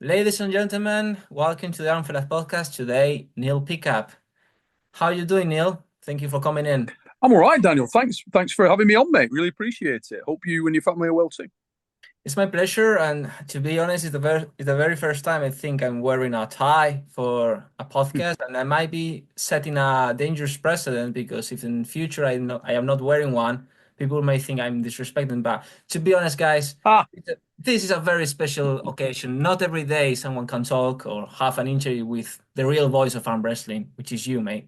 Ladies and gentlemen, welcome to the Arm for Life podcast. Today, Neil Pickup. How are you doing, Neil? Thank you for coming in. I'm all right, Daniel. Thanks for having me on, mate. Really appreciate it. Hope you and your family are well too. It's my pleasure, and to be honest, it's the very first time I think I'm wearing a tie for a podcast, and I might be setting a dangerous precedent because if in future I am not wearing one, people may think I'm disrespecting. But to be honest, guys, Ah, this is a very special occasion. Not every day someone can talk or have an interview with the real voice of arm wrestling, which is you, mate.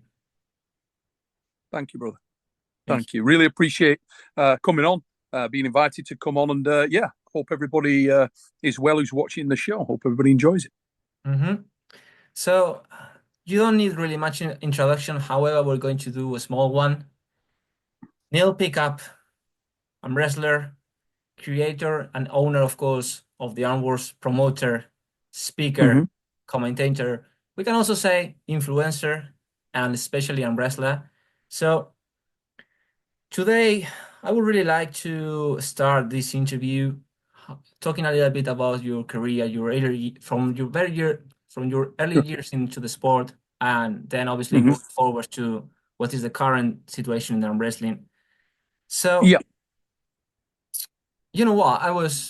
thank you, brother. Thank Thank you. Really appreciate coming on, being invited to come on, and yeah, hope everybody is well who's watching the show. Hope everybody enjoys it. you. So you don't need really much introduction. However, we're going to do a small one. Neil Pickup, I'm wrestler, creator and owner, of course, of the Arm Wars promoter, speaker, Hmm. commentator. We can also say influencer and especially arm wrestler. So today, I would really like to start this interview talking a little bit about your career, from your early Sure. years into the sport, and then obviously Hmm. moving forward to what is the current situation in arm wrestling. So Yeah. you know what?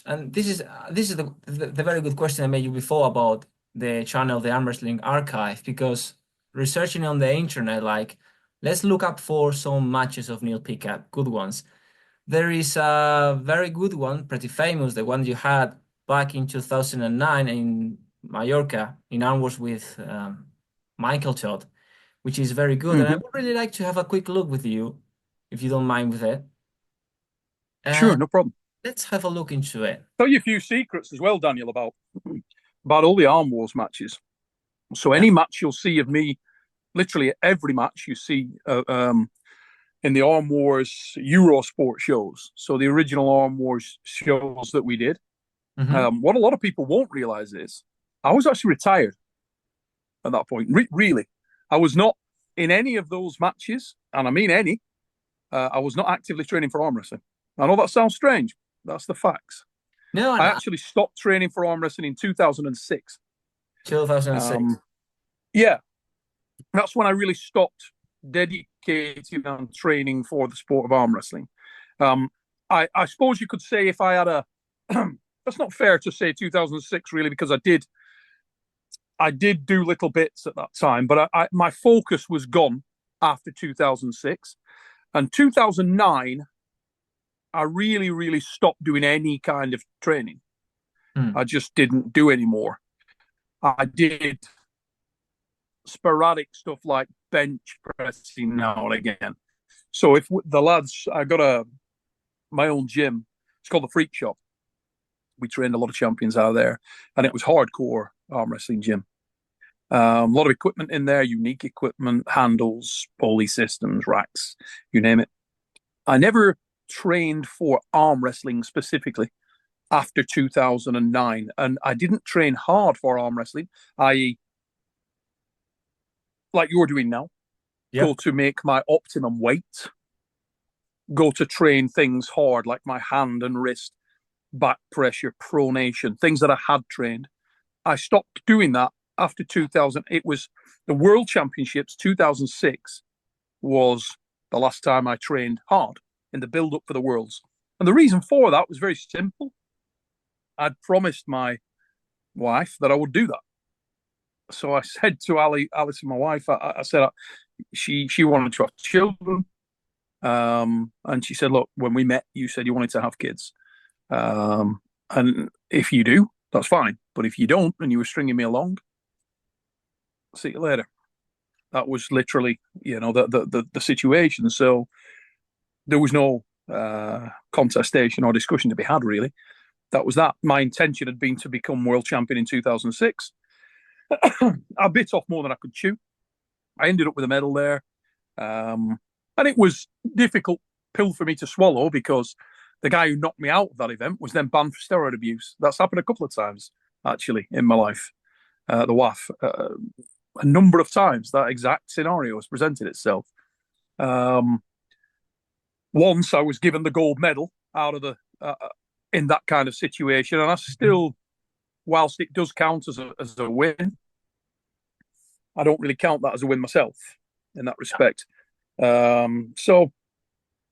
And this is the very good question I made you before about the channel, the Arm Wrestling Archive, because researching on the internet, like, let's look up for some matches of Neil Pickup, good ones. There is a very good one, pretty famous, the one you had back in 2009 in Mallorca in Armwars with Michael Todd, which is very good. And I Hmm. would really like to have a quick look with you, if you don't mind with it. Sure, And no problem. let's have a look into it. Tell you a few secrets as well, Daniel, about all the Arm Wars matches. So Yeah. any match you'll see of me, literally every match you see in the Arm Wars Eurosport shows. So the original Arm Wars shows that we did. Mm-hmm. What a lot of people won't realize is I was actually retired at that point. Really, I was not in any of those matches, and I mean any. I was not actively training for arm wrestling. I know that sounds strange. That's the facts. No, I no, actually stopped training for arm wrestling in 2006. 2006. Um, yeah, that's when I really stopped dedicating on training for the sport of arm wrestling. Um, I suppose you could say if I had a, that's not fair to say 2006 really because I did do little bits at that time, but my focus was gone after 2006. And 2009, I really stopped doing any kind of training. Hmm. I just didn't do anymore. I did sporadic stuff like bench pressing now and again. So if the lads, I got my own gym. It's called the Freak Shop. We trained a lot of champions out of there, and it was hardcore arm wrestling gym. A lot of equipment in there, unique equipment, handles, pulley systems, racks, you name it. I never trained for arm wrestling specifically after 2009, and I didn't train hard for arm wrestling, i.e., like you're doing now, Yeah. go to make my optimum weight, go to train things hard like my hand and wrist, back pressure, pronation, things that I had trained. I stopped doing that after 2000. It was the World Championships 2006 was the last time I trained hard in the build up for the Worlds. And the reason for that was very simple. I'd promised my wife that I would do that. So I said to Alice, my wife, I said she wanted to have children. And she said, look, when we met, you said you wanted to have kids. And if you do, that's fine. But if you don't, and you were stringing me along, see you later. That was literally, the situation. So there was no contestation or discussion to be had, really. That was that. My intention had been to become world champion in 2006. I bit off more than I could chew. I ended up with a medal there. And it was difficult pill for me to swallow because the guy who knocked me out of that event was then banned for steroid abuse. That's happened a couple of times, actually, in my life. The WAF. A number of times that exact scenario has presented itself. Once I was given the gold medal out of the in that kind of situation, and I still whilst it does count as a win, I don't really count that as a win myself in that respect. So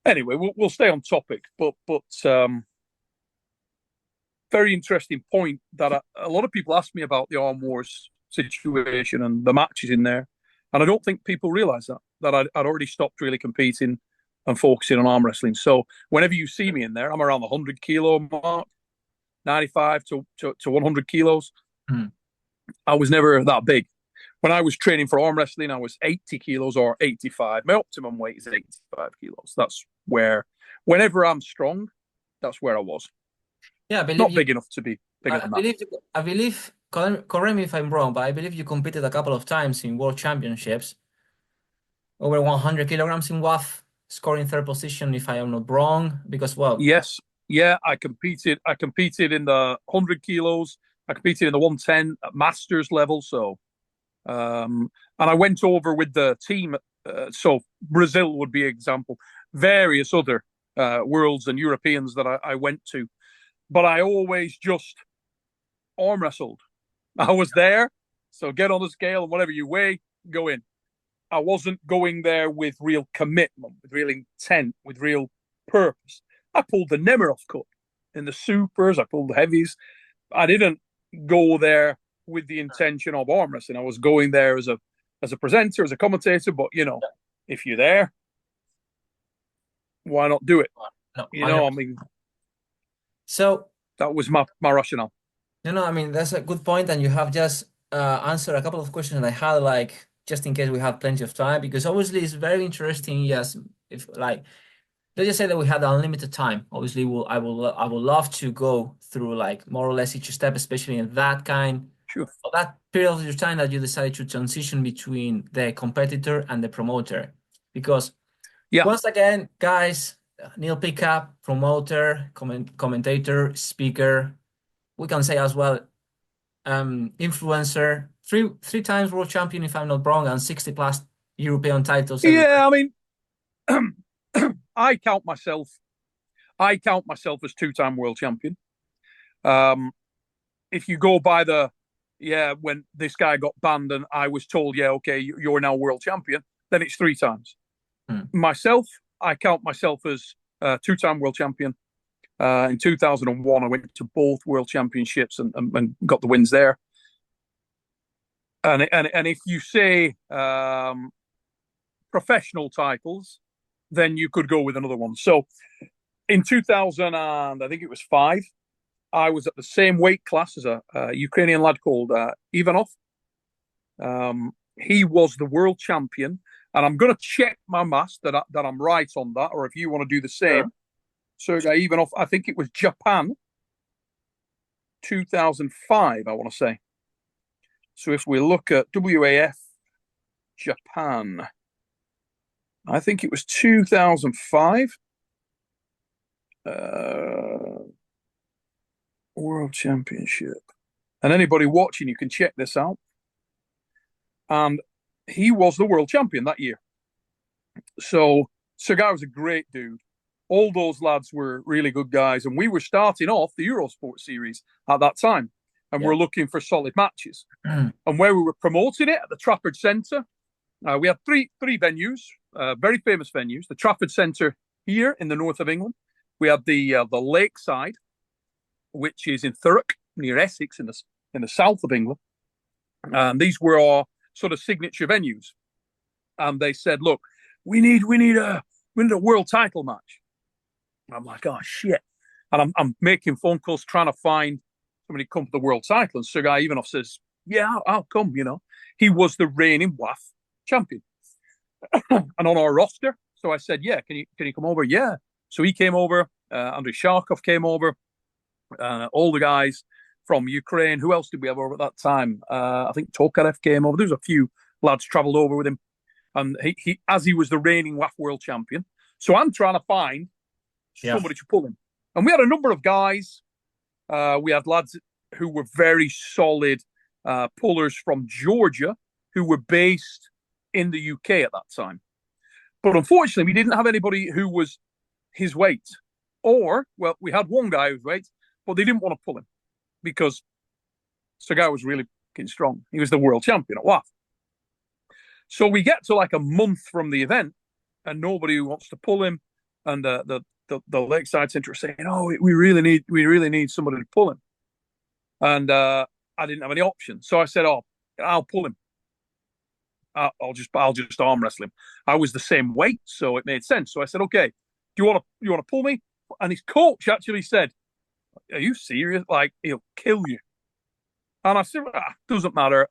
anyway, we'll stay on topic, but very interesting point that a lot of people ask me about the Arm Wars situation and the matches in there, and I don't think people realise that I'd already stopped really competing and focusing on arm wrestling. So whenever you see me in there, I'm around the 100 kilo mark, 95 to 100 kilos. I was never that big. When I was training for arm wrestling, I was 80 kilos or 85. My optimum weight is 85 kilos. That's where, whenever I'm strong, that's where I was. Yeah, I believe not big enough to be bigger than that. I believe, correct me if I'm wrong, but I believe you competed a couple of times in World Championships, over 100 kilograms in WAF, scoring third position, if I am not wrong, because, well... Yes, yeah, I competed in the 100 kilos. I competed in the 110 at masters level, so... and I went over with the team, so Brazil would be an example, various other worlds and Europeans that I went to, but I always just arm wrestled. I was there, so get on the scale and whatever you weigh, go in. I wasn't going there with real commitment, with real intent, with real purpose. I pulled the Nemiroff cut in the supers, I pulled the heavies. I didn't go there with the intention of arm wrestling. I was going there as a presenter, as a commentator, but if you're there, why not do it? No, I mean, so that was my rationale. I mean, that's a good point, and you have just answered a couple of questions that I had, like, just in case we have plenty of time, because obviously it's very interesting. Yes, if like, let's just say that we had unlimited time. Obviously, I would love to go through like more or less each step, especially in that kind. Sure. Of that period of your time that you decided to transition between the competitor and the promoter, because once again, guys, Neil Pickup, promoter, commentator, speaker, we can say as well, influencer, three times world champion, if I'm not wrong, and 60 plus European titles. Yeah, I mean, I count myself as two-time world champion. If you go by when this guy got banned and I was told, okay, you're now world champion, then it's 3 times. Myself, I count myself as two-time world champion. In 2001, I went to both world championships and got the wins there. And if you say professional titles, then you could go with another one. So in 2000, and I think it was 5, I was at the same weight class as a Ukrainian lad called Ivanov. He was the world champion, and I'm going to check my maths that I'm right on that, or if you want to do the same. Sergei Ivanov, I think it was Japan, 2005, I want to say. So if we look at WAF Japan, I think it was 2005. World Championship. And anybody watching, you can check this out. And he was the world champion that year. So Sergei was a great dude. All those lads were really good guys. And we were starting off the Eurosport series at that time. And we're looking for solid matches. And where we were promoting it at the Trafford Centre, we had three venues, very famous venues. The Trafford Centre here in the north of England. We had the Lakeside, which is in Thurrock, near Essex, in the south of England. And these were our sort of signature venues. And they said, look, we need a world title match. And I'm like, oh, shit. And I'm making phone calls trying to find somebody to come for the world title. And Sergei Ivanov says, yeah, I'll come, He was the reigning WAF champion. And on our roster, so I said, yeah, can you come over? Yeah. So he came over. Andrei Sharkov came over. All the guys from Ukraine. Who else did we have over at that time? I think Tokarev came over. There was a few lads travelled over with him. And he as he was the reigning WAF world champion. So I'm trying to find somebody to pull him. And we had a number of guys. We had lads who were very solid pullers from Georgia who were based in the UK at that time. But unfortunately, we didn't have anybody who was his weight. Or, well, we had one guy whose weight, but they didn't want to pull him because So the guy was really fucking strong. He was the world champion at WAF. So we get to like a month from the event, and nobody wants to pull him. And the Lakeside Centre are saying, "Oh, we really need somebody to pull him." And I didn't have any options, so I said, "Oh, I'll pull him. I'll just arm wrestle him." I was the same weight, so it made sense. So I said, "Okay, do you want to pull me?" And his coach actually said, "Are you serious? Like, he'll kill you." And I said, "Doesn't matter.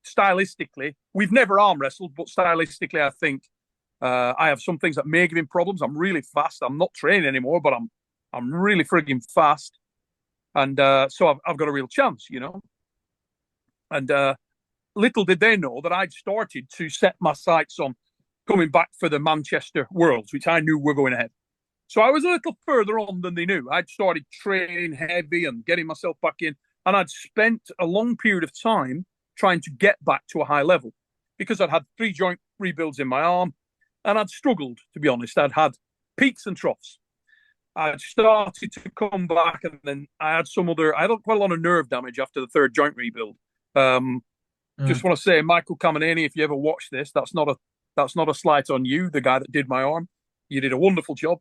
Stylistically, we've never arm wrestled, but stylistically, I think I have some things that may give him problems. I'm really fast. I'm not training anymore, but I'm really frigging fast, and so I've got a real chance, And little did they know that I'd started to set my sights on coming back for the Manchester Worlds, which I knew were going ahead. So I was a little further on than they knew. I'd started training heavy and getting myself back in, and I'd spent a long period of time trying to get back to a high level because I'd had 3 joint rebuilds in my arm, and I'd struggled, to be honest. I'd had peaks and troughs. I'd started to come back, and then I had quite a lot of nerve damage after the 3rd joint rebuild. Just want to say, Michael Caminani, if you ever watch this, that's not a slight on you, the guy that did my arm. You did a wonderful job.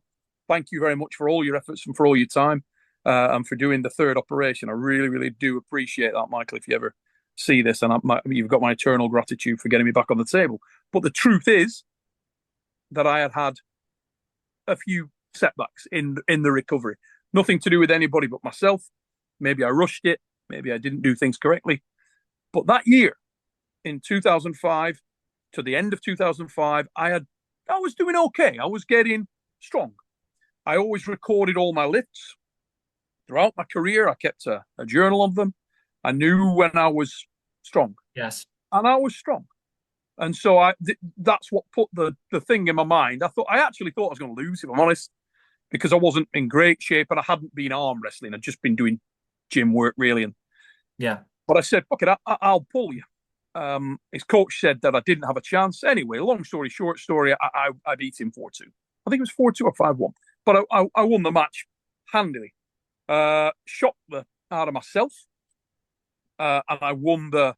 Thank you very much for all your efforts and for all your time, and for doing the 3rd operation. I really, really do appreciate that, Michael, if you ever see this, and you've got my eternal gratitude for getting me back on the table. But the truth is that I had a few setbacks in the recovery. Nothing to do with anybody but myself. Maybe I rushed it. Maybe I didn't do things correctly. But that year, in 2005, to the end of 2005, I was doing okay. I was getting strong. I always recorded all my lifts. Throughout my career, I kept a journal of them. I knew when I was strong. Yes. And I was strong. And so that's what put the thing in my mind. I actually thought I was going to lose, if I'm honest, because I wasn't in great shape and I hadn't been arm wrestling. I'd just been doing gym work, really. And yeah. But I said, fuck it, I'll pull you. His coach said that I didn't have a chance. Anyway, long story short, I beat him 4-2. I think it was 4-2 or 5-1. But I won the match handily. Shocked the out of myself. And I won the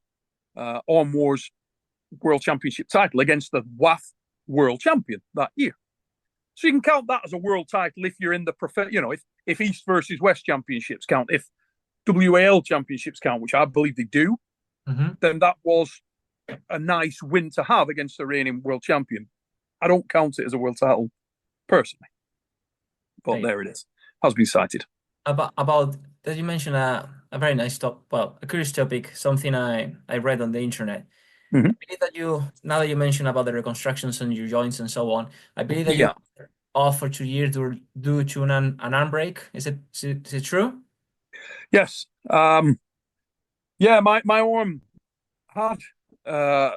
Arm Wars World Championship title against the WAF World Champion that year. So you can count that as a world title if you're in the if East versus West Championships count, if WAL Championships count, which I believe they do, then that was a nice win to have against the reigning world champion. I don't count it as a world title personally, but there it is. Has been cited. About that, you mentioned a very nice a curious topic, something I read on the internet. I believe that now that you mentioned about the reconstructions on your joints and so on, I believe that you off for 2 years due to an arm break. Is it true? Yes. My arm had a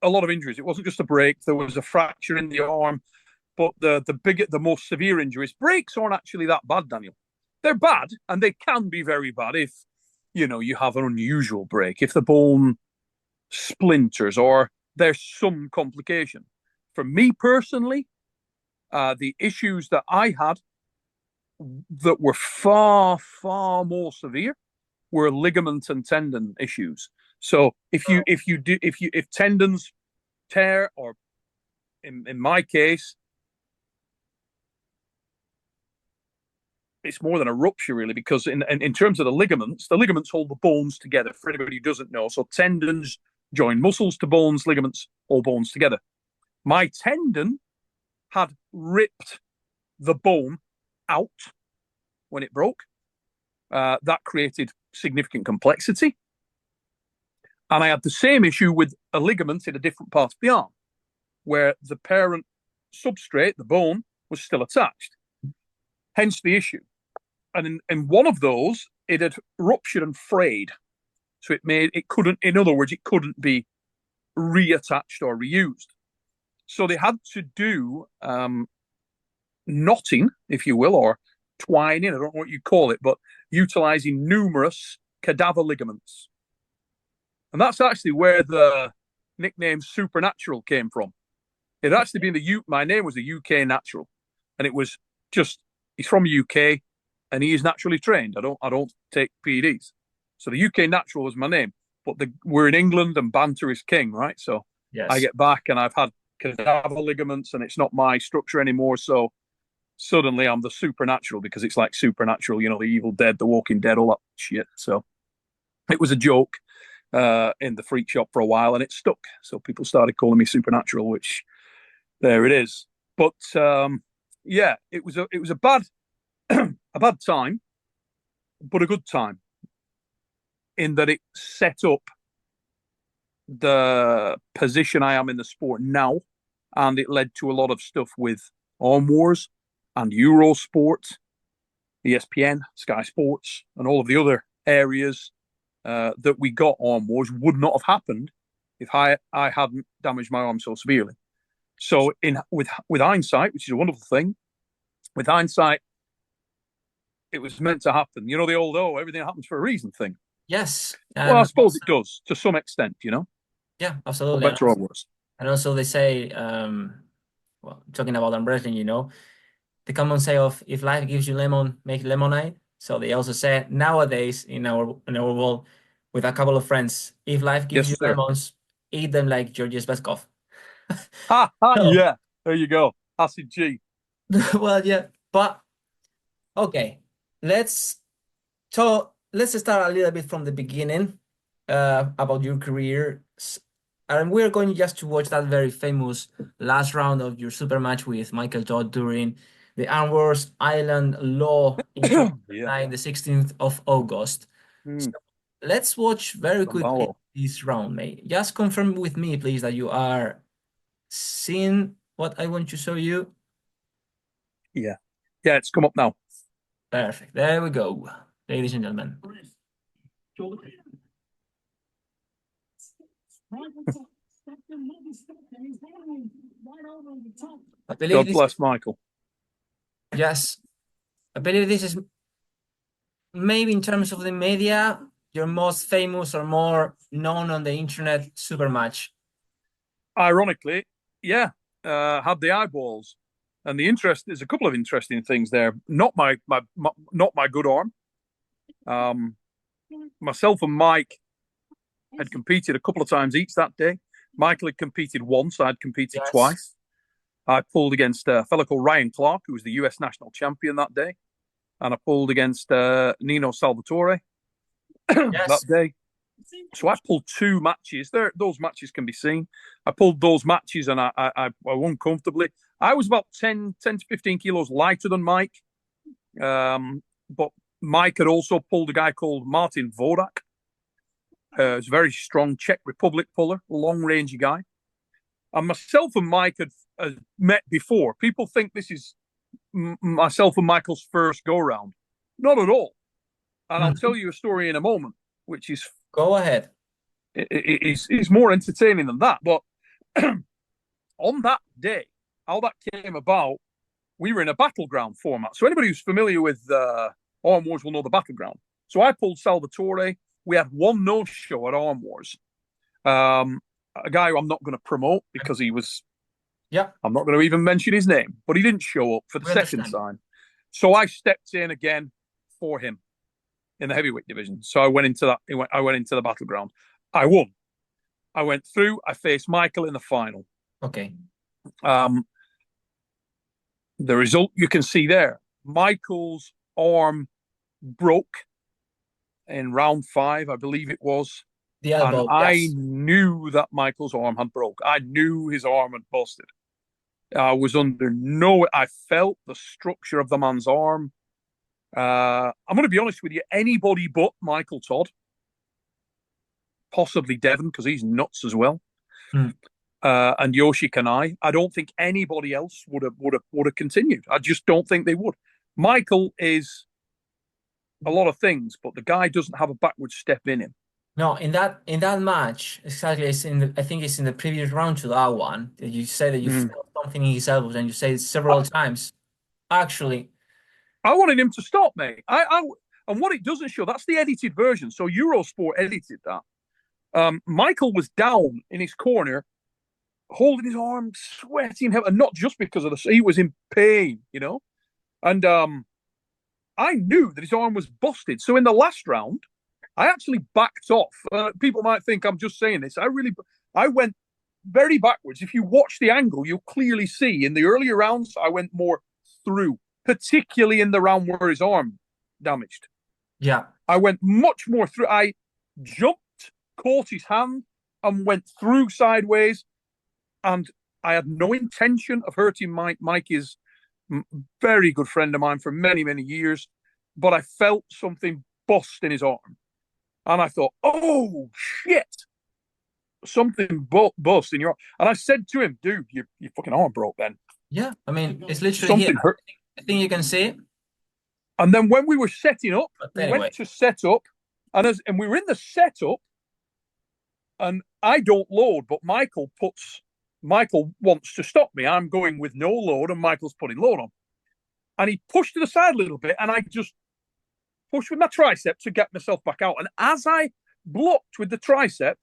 lot of injuries. It wasn't just a break. There was a fracture in the arm, but the most severe injuries. Breaks aren't actually that bad, Daniel. They're bad, and they can be very bad if you have an unusual break, if the bone splinters or there's some complication. For me personally, the issues that I had that were far, far more severe were ligament and tendon issues. So if tendons tear, or in my case, it's more than a rupture really, because in terms of the ligaments hold the bones together. For anybody who doesn't know, so tendons join muscles to bones, ligaments hold bones together. My tendon had ripped the bone out when it broke. That created significant complexity. And I had the same issue with a ligament in a different part of the arm, where the parent substrate, the bone, was still attached. Hence the issue. And in one of those, it had ruptured and frayed. So it couldn't be reattached or reused. So they had to do knotting, if you will, or twining, I don't know what you call it, but utilizing numerous cadaver ligaments. And that's actually where the nickname Supernatural came from. It had actually been my name was the UK Natural. And it was just, he's from the UK and he is naturally trained. I don't take PEDs. So the UK Natural was my name, but we're in England and banter is king, right? So Yes. I get back and I've had cadaver ligaments and it's not my structure anymore. So suddenly I'm the supernatural because it's like supernatural, the Evil Dead, the Walking Dead, all that shit. So it was a joke in the freak shop for a while and it stuck. So people started calling me Supernatural, which there it is. But yeah, it was a bad a bad time, but a good time in that it set up the position I am in the sport now, and it led to a lot of stuff with Arm Wars and Eurosport, ESPN, Sky Sports, and all of the other areas that we got Arm Wars would not have happened if I hadn't damaged my arm so severely. So with hindsight, which is a wonderful thing, with hindsight, it was meant to happen. The old, everything happens for a reason thing. Yes. Well, I suppose it does to some extent, Yeah, absolutely. For better or worse. And also they say, well, talking about arm wrestling, the common say of if life gives you lemon, make lemonade. So they also say nowadays in our world with a couple of friends, if life gives you lemons, eat them like Georgi Sveskov. Yeah, there you go. Acid G. Well, yeah, but okay, let's start a little bit from the beginning about your career. And we're going just to watch that very famous last round of your super match with Michael Todd during the Armwrestling Island Law in the 16th of August. So let's watch very quickly this round, mate. Just confirm with me, please, that you are seeing what I want to show you. Yeah, it's come up now. Perfect. There we go, ladies and gentlemen. God bless Michael. Yes, I believe this is maybe in terms of the media, your most famous or more known on the internet super match. Ironically, yeah, had the eyeballs, and there's a couple of interesting things there. Not my good arm. Myself and Mike had competed a couple of times each that day. Michael had competed once. I'd competed twice. I pulled against a fellow called Ryan Clark, who was the US national champion that day. And I pulled against Nino Salvatore that day. So I pulled 2 matches. Those matches can be seen. I pulled those matches and I won comfortably. I was about 10 to 15 kilos lighter than Mike. But Mike had also pulled a guy called Martin Vodak. He's a very strong Czech Republic puller, long-rangey guy. And myself and Mike had met before. People think this is myself and Michael's first go-round. Not at all. And I'll tell you a story in a moment, which is... Go ahead. Is more entertaining than that. But on that day, how that came about, we were in a battleground format. So anybody who's familiar with Arm Wars will know the battleground. So I pulled Salvatore. We had 1 no-show at Arm Wars. A guy who I'm not going to promote because he was... Yeah. I'm not going to even mention his name, but he didn't show up for the second time. So I stepped in again for him in the heavyweight division. So I went into the battleground. I won. I went through. I faced Michael in the final. Okay. The result you can see there. Michael's arm broke in round 5, I believe it was. The elbow, and I knew that Michael's arm had broke. I knew his arm had busted. I was under I felt the structure of the man's arm. I'm going to be honest with you. Anybody but Michael Todd, possibly Devon, because he's nuts as well, and Yoshi Kanai. I don't think anybody else would have continued. I just don't think they would. Michael is a lot of things, but the guy doesn't have a backward step in him. No, in that match, exactly. I think it's in the previous round to that one that you said that you felt something in his elbows, and you said it several times. Actually, I wanted him to stop, mate. And what it doesn't show, that's the edited version. So Eurosport edited that. Michael was down in his corner, holding his arm, sweating, and not just because of he was in pain, And I knew that his arm was busted. So in the last round, I actually backed off. People might think I'm just saying this. I went very backwards. If you watch the angle, you'll clearly see in the earlier rounds, I went more through, particularly in the round where his arm damaged. Yeah. I went much more through. I jumped, caught his hand, and went through sideways. And I had no intention of hurting Mike. Mike is a very good friend of mine for many, many years. But I felt something bust in his arm. And I thought, oh, shit. Something bust in your arm. And I said to him, dude, your fucking arm broke then. Yeah. I mean, it's literally Something here. hurt. I think you can see it. And then when we were setting up, Anyway. we went to set up. And we were in the setup. And I don't load, but Michael wants to stop me. I'm going with no load, and Michael's putting load on. And he pushed to the side a little bit, and I just pushed with my tricep to get myself back out. And as I blocked with the tricep,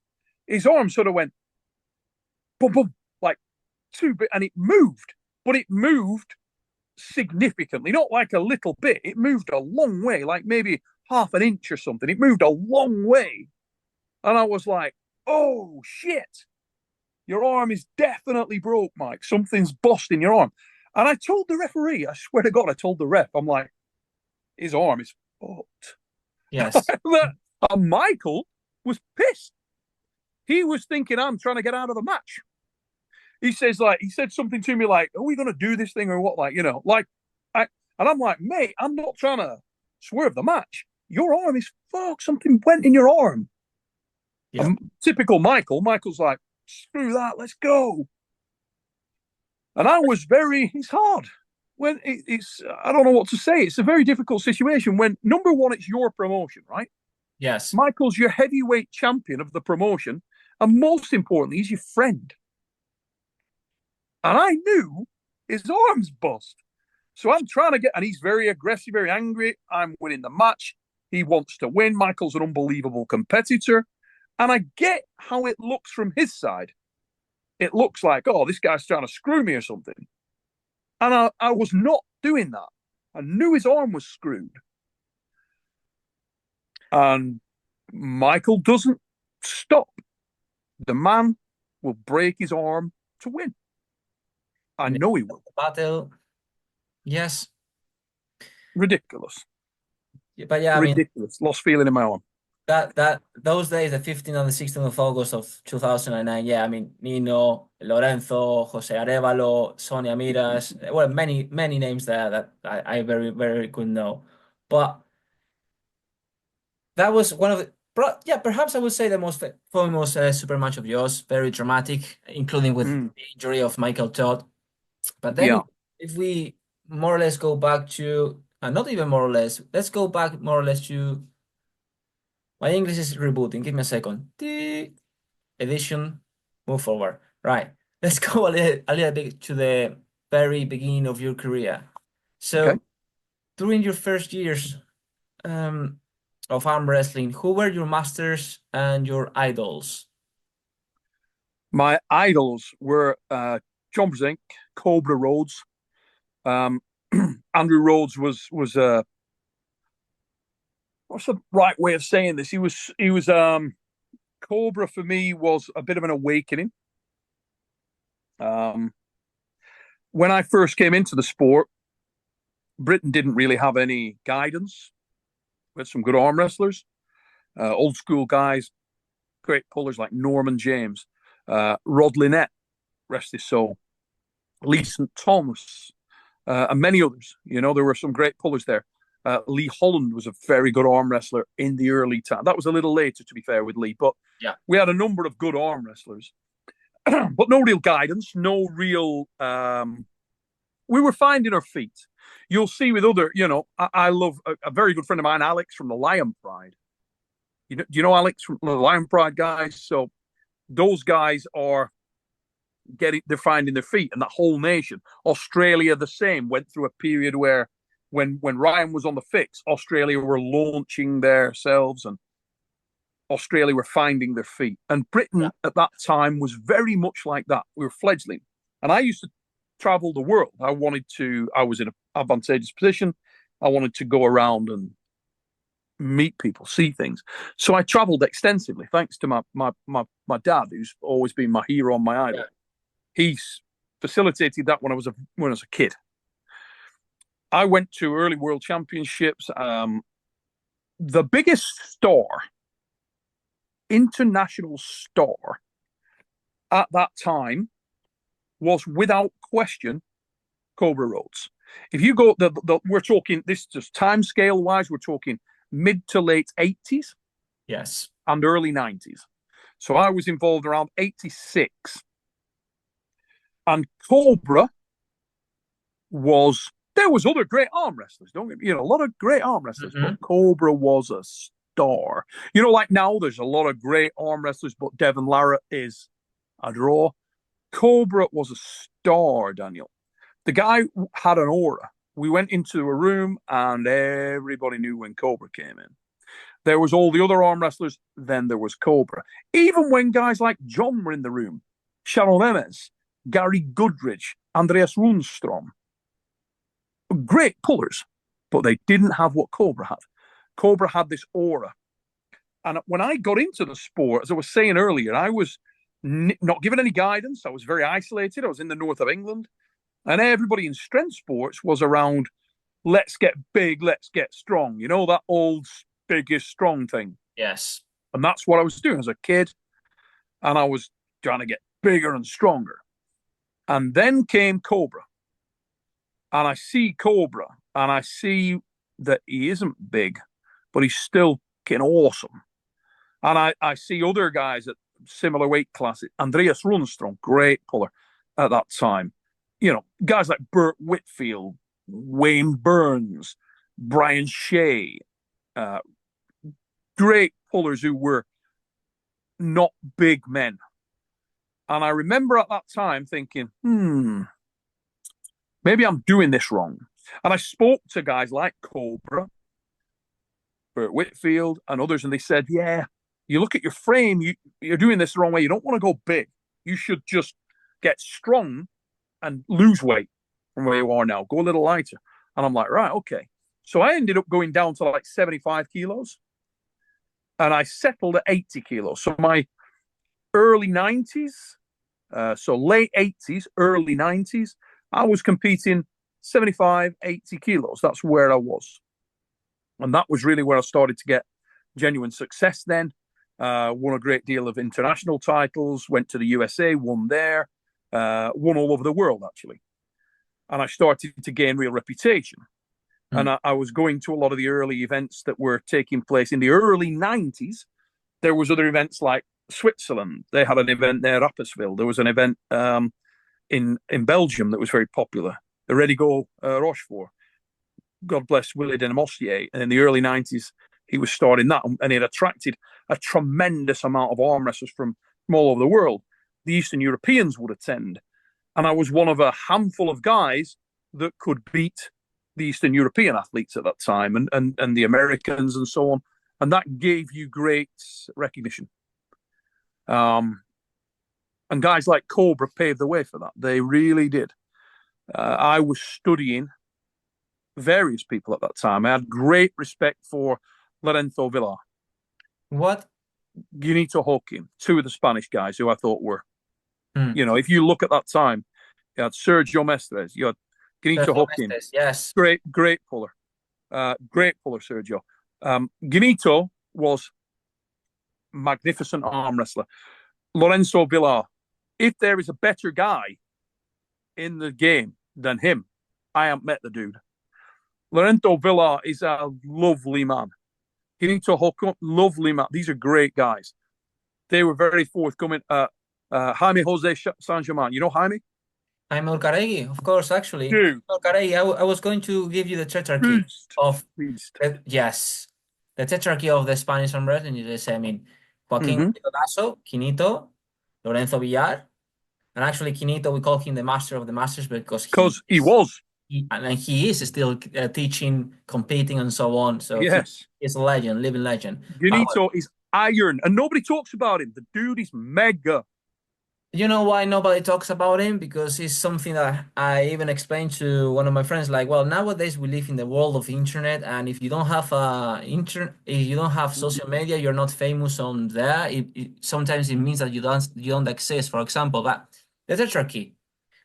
his arm sort of went boom, boom, like two bit, and it moved. But it moved significantly, not like a little bit. It moved a long way, like maybe half an inch or something. It moved a long way. And I was like, oh, shit. Your arm is definitely broke, Mike. Something's busting your arm. And I told the referee, I swear to God, I told the ref, I'm like, his arm is fucked. Yes. And Michael was pissed. He was thinking I'm trying to get out of the match. He said something to me like, are we going to do this thing or what? Like, and I'm like, mate, I'm not trying to swerve the match. Your arm is fucked. Something went in your arm. Yeah. Typical Michael. Michael's like, screw that, let's go. And I was it's hard. When I don't know what to say. It's a very difficult situation when, number one, it's your promotion, right? Yes. Michael's your heavyweight champion of the promotion. And most importantly, he's your friend. And I knew his arm's bust. So I'm trying to and he's very aggressive, very angry. I'm winning the match. He wants to win. Michael's an unbelievable competitor. And I get how it looks from his side. It looks like, oh, this guy's trying to screw me or something. And I was not doing that. I knew his arm was screwed. And Michael doesn't stop. The man will break his arm to win. I know he will. Battle. Yes. Ridiculous. Yeah, but yeah, ridiculous. Lost feeling in my arm. Those days, the 15th and the 16th of August of 2009, yeah, I mean, Nino, Lorenzo, Jose Arevalo, Sonia Miras, well, many names there that I very, very could know. But that was one of the, perhaps I would say the most famous super match of yours, very dramatic, including with the injury of Michael Todd. But then if we more or less go back to, not even more or less, let's go back more or less to, my English is rebooting. Give me a second. Edition, move forward. Right. Let's go a little bit to the very beginning of your career. So during your first years of arm wrestling, who were your masters and your idols? My idols were John Brzenk, Cobra Rhodes. Andrew Rhodes was what's the right way of saying this? He was Cobra for me was a bit of an awakening. When I first came into the sport, Britain didn't really have any guidance. We had some good arm wrestlers, old school guys, great pullers like Norman James, Rod Linnett, rest his soul, Lee St. Thomas, and many others. There were some great pullers there. Lee Holland was a very good arm wrestler in the early time. That was a little later, to be fair, with Lee. But we had a number of good arm wrestlers. But no real guidance, no real... we were finding our feet. You'll see with other... I love a very good friend of mine, Alex, from the Lion Pride. Do you know Alex from the Lion Pride guys? So those guys are... they're finding their feet, and that whole nation. Australia, the same, went through a period where when Ryan was on the fix, Australia were launching themselves, and Australia were finding their feet. And Britain at that time was very much like that. We were fledgling. And I used to travel the world. I was in an advantageous position. I wanted to go around and meet people, see things. So I traveled extensively, thanks to my dad, who's always been my hero and my idol. Yeah. He's facilitated that when I was a kid. I went to early world championships. The biggest international star at that time was without question Cobra Rhodes. If you go, we're talking, this just time scale wise, we're talking mid to late 80s. Yes. And early 90s. So I was involved around 86. And Cobra there was other great arm wrestlers, don't get me, a lot of great arm wrestlers, but Cobra was a star. Like now there's a lot of great arm wrestlers, but Devon Larratt is a draw. Cobra was a star, Daniel. The guy had an aura. We went into a room and everybody knew when Cobra came in. There was all the other arm wrestlers, then there was Cobra. Even when guys like John were in the room, Sharon Nemes, Gary Goodrich, Andreas Rundstrom, great pullers, but they didn't have what Cobra had. Cobra had this aura. And when I got into the sport, as I was saying earlier, I was not given any guidance. I was very isolated. I was in the north of England. And everybody in strength sports was around, let's get big, let's get strong. That old biggest strong thing. Yes. And that's what I was doing as a kid. And I was trying to get bigger and stronger. And then came Cobra. And I see Cobra, and I see that he isn't big, but he's still getting awesome. And I see other guys at similar weight classes. Andreas Rundstrom, great puller at that time. Guys like Burt Whitfield, Wayne Burns, Brian Shea, great pullers who were not big men. And I remember at that time thinking, maybe I'm doing this wrong. And I spoke to guys like Cobra, Burt Whitfield, and others, and they said, yeah, you look at your frame, you're doing this the wrong way. You don't want to go big. You should just get strong and lose weight from where you are now. Go a little lighter. And I'm like, right, okay. So I ended up going down to like 75 kilos. And I settled at 80 kilos. So my early 90s, so late 80s, early 90s, I was competing 75, 80 kilos. That's where I was. And that was really where I started to get genuine success then. Won a great deal of international titles, went to the USA, won there, won all over the world, actually. And I started to gain real reputation. And I was going to a lot of the early events that were taking place in the early 90s. There was other events like Switzerland. They had an event there, Rapperswil. There was an event in Belgium that was very popular. The Redigo Rochefort. God bless Willie Denemossier. And in the early 90s, he was starting that. And it attracted a tremendous amount of arm wrestlers from all over the world. The Eastern Europeans would attend. And I was one of a handful of guys that could beat the Eastern European athletes at that time and the Americans and so on. And that gave you great recognition. And guys like Cobra paved the way for that. They really did. I was studying various people at that time. I had great respect for Lorenzo Villar. What? Gunito Joaquin, two of the Spanish guys who I thought were, if you look at that time, you had Sergio Mestres, you had Gunito Joaquin. Mestres, yes. Great puller. Great puller, Sergio. Gunito was magnificent arm wrestler. Lorenzo Villar, if there is a better guy in the game than him, I haven't met the dude. Lorenzo Villar is a lovely man. Gunito Joaquin, lovely man. These are great guys. They were very forthcoming. Jaime Jose San-Germain. You know Jaime? Jaime Urcaregui, of course, actually. Dude. Urcaregui, I was going to give you the Tretarchy of... yes. The Tretarchy of the Spanish arm wrestling. I mean, Joaquin Lasso, Quinito, Lorenzo Villar. And actually, Quinito, we call him the master of the masters because he was. And he is still teaching, competing, and so on. So yes, he's a legend, living legend. Gunito is iron, and nobody talks about him. The dude is mega. You know why nobody talks about him? Because it's something that I even explained to one of my friends. Like, well, nowadays we live in the world of internet, and if you don't have if you don't have social media, you're not famous on there. Sometimes it means that you don't exist. For example, but the Tetrarchy,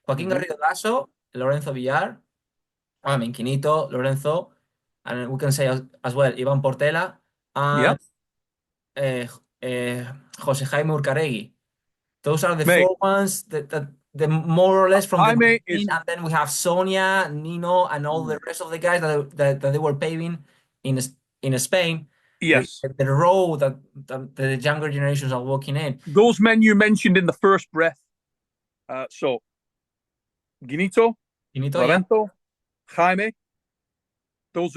Joaquín Hmm. Garrido Lasso, Lorenzo Villar, I mean Quinito, Lorenzo, and we can say as well Ivan Portela Yeah, and uh, uh, Jose Jaime Urcaregui. Those are the mate. four ones that the more or less from the Jaime beginning, is and then we have Sonia, Nino, and all the rest of the guys that they were paving in in Spain, yes. the road that the younger generations are walking in. Those men you mentioned in the first breath. So Ginito, Quinito, yeah, Lorenzo, Jaime. Those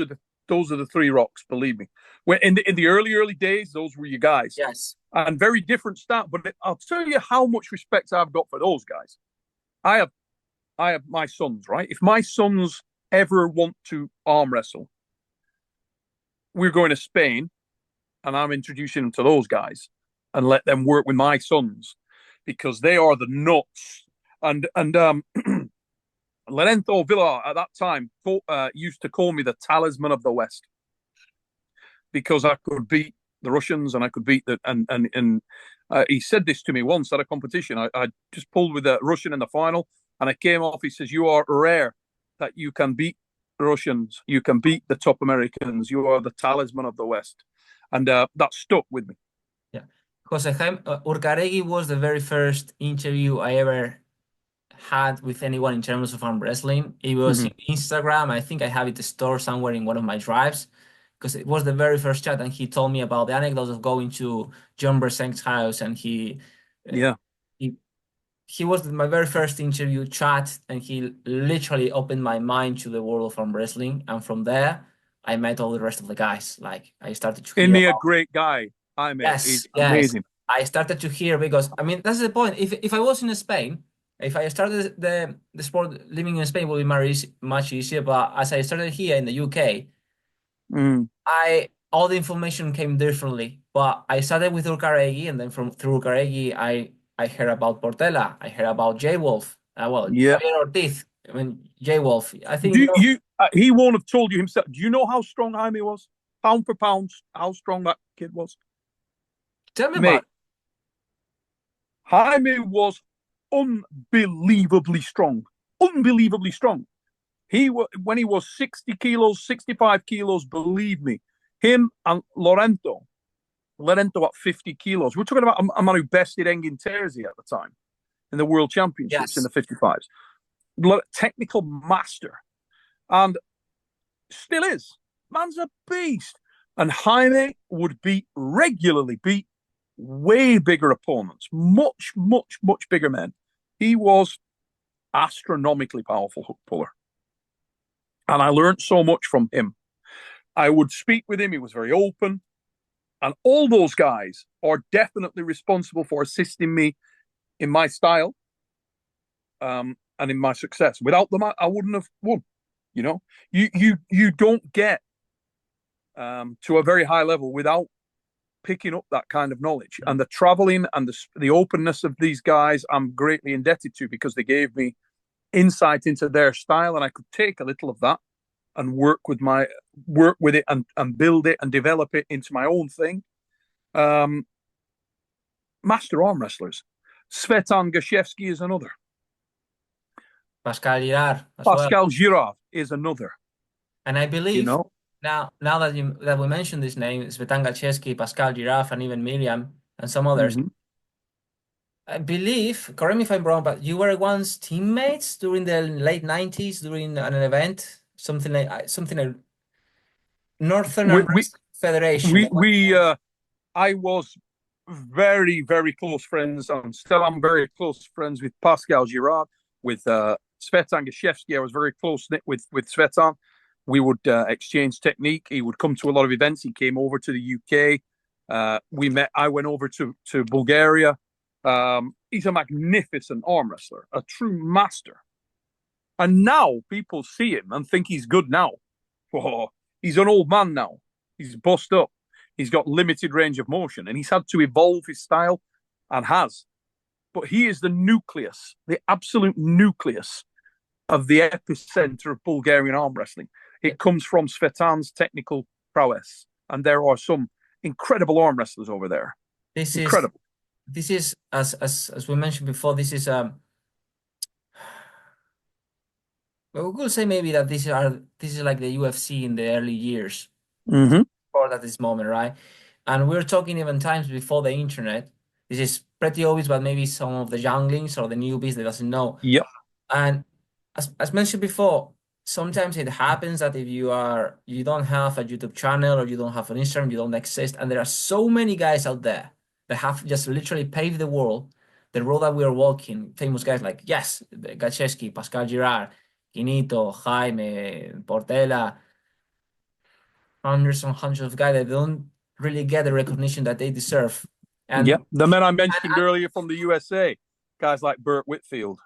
are the three rocks. Believe me. When in the early days, those were your guys, yes, and very different start. But I'll tell you how much respect I've got for those guys. I have I have my sons, right? If my sons ever want to arm wrestle, we're going to Spain, and I'm introducing them to those guys, and let them work with my sons because they are the nuts. And Lorenzo Villar at that time used to call me the talisman of the West because I could beat the Russians and I could beat the and he said this to me once at a competition. I just pulled with a Russian in the final and I came off. He says, "You are rare that you can beat Russians. You can beat the top Americans. You are the talisman of the West," and that stuck with me. yeah. Jose Jaime Urcaregui was the very first interview I ever had with anyone in terms of arm wrestling. It was in Mm-hmm. Instagram. I think I have it stored somewhere in one of my drives because it was the very first chat, and he told me about the anecdotes of going to John Bersenk's house, and uh, Yeah. he he was my very first interview chat, and he literally opened my mind to the world of arm wrestling, and from there I met all the rest of the guys. Like I started to Isn't hear he a about. great guy? Jaime Yes, is yes. amazing. I started to hear because I mean that's the point. If I was in Spain, if I started the sport living in Spain would be much easier. But as I started here in the UK, Mm. I all the information came differently. But I started with Urcaregui, and then from through Urcaregui, I heard about Portela. I heard about J Wolf. Well, Yeah. Javier Ortiz. I mean J Wolf. I think Do you? He won't have told you himself. Do you know how strong Jaime was? Pound for pound, how strong that kid was, tell me about mate. Jaime was unbelievably strong. Unbelievably strong. When he was 60 kilos, 65 kilos. Believe me, him and Lorenzo at 50 kilos. We're talking about a man who bested Engin Terzi at the time in the World Championships in yes. the 55s. Technical master, and still is. Man's a beast. And Jaime would regularly beat way bigger opponents, much, much, much bigger men. He was astronomically powerful hook puller. And I learned so much from him. I would speak with him. He was very open. And all those guys are definitely responsible for assisting me in my style and in my success. Without them, I wouldn't have won. You know, you don't get to a very high level without picking up that kind of knowledge. And the traveling and the openness of these guys, I'm greatly indebted to because they gave me insight into their style, and I could take a little of that and work with it and build it and develop it into my own thing. Um, Master arm wrestlers. Svetan Gashevsky is another. Pascal Girard as well. Pascal Girard is another. And I You believe know. now that we mentioned this name, Svetan Galcheski, Pascal Giraffe, and even Miriam and some others, Mm-hmm. I believe, correct me if I'm wrong, but you were once teammates during the late 90s during an event, something like Northern We we Armwrestling Federation. we I was very, very close friends, and still I'm very close friends with Pascal Girard, with Svetan Gashevsky. I was very close knit with Svetan. We would exchange technique. He would come to a lot of events. He came over to the UK. We met. I went over to Bulgaria. He's a magnificent arm wrestler, a true master. And now people see him and think he's good now. Oh, he's an old man now. He's bust up. He's got limited range of motion, and he's had to evolve his style, and has. but he is the nucleus, the absolute nucleus of the epicenter of Bulgarian arm wrestling. It comes from Svetan's technical prowess, and there are some incredible arm wrestlers over there. This Incredible. is as we mentioned before, this is well, we could say maybe that this is like the UFC in the early years, or at this moment, right? And we're talking even times before the internet. This is pretty obvious, but maybe some of the younglings or the newbies that doesn't know. Yep. And as mentioned before, sometimes it happens that if you don't have a YouTube channel or you don't have an Instagram, you don't exist, and there are so many guys out there that have just literally paved the road that we are walking. Famous guys like Gachewski, Pascal Girard, Quinito, Jaime, Portela, hundreds and hundreds of guys that don't really get the recognition that they deserve. And the men I mentioned earlier from the USA, guys like Burt Whitfield.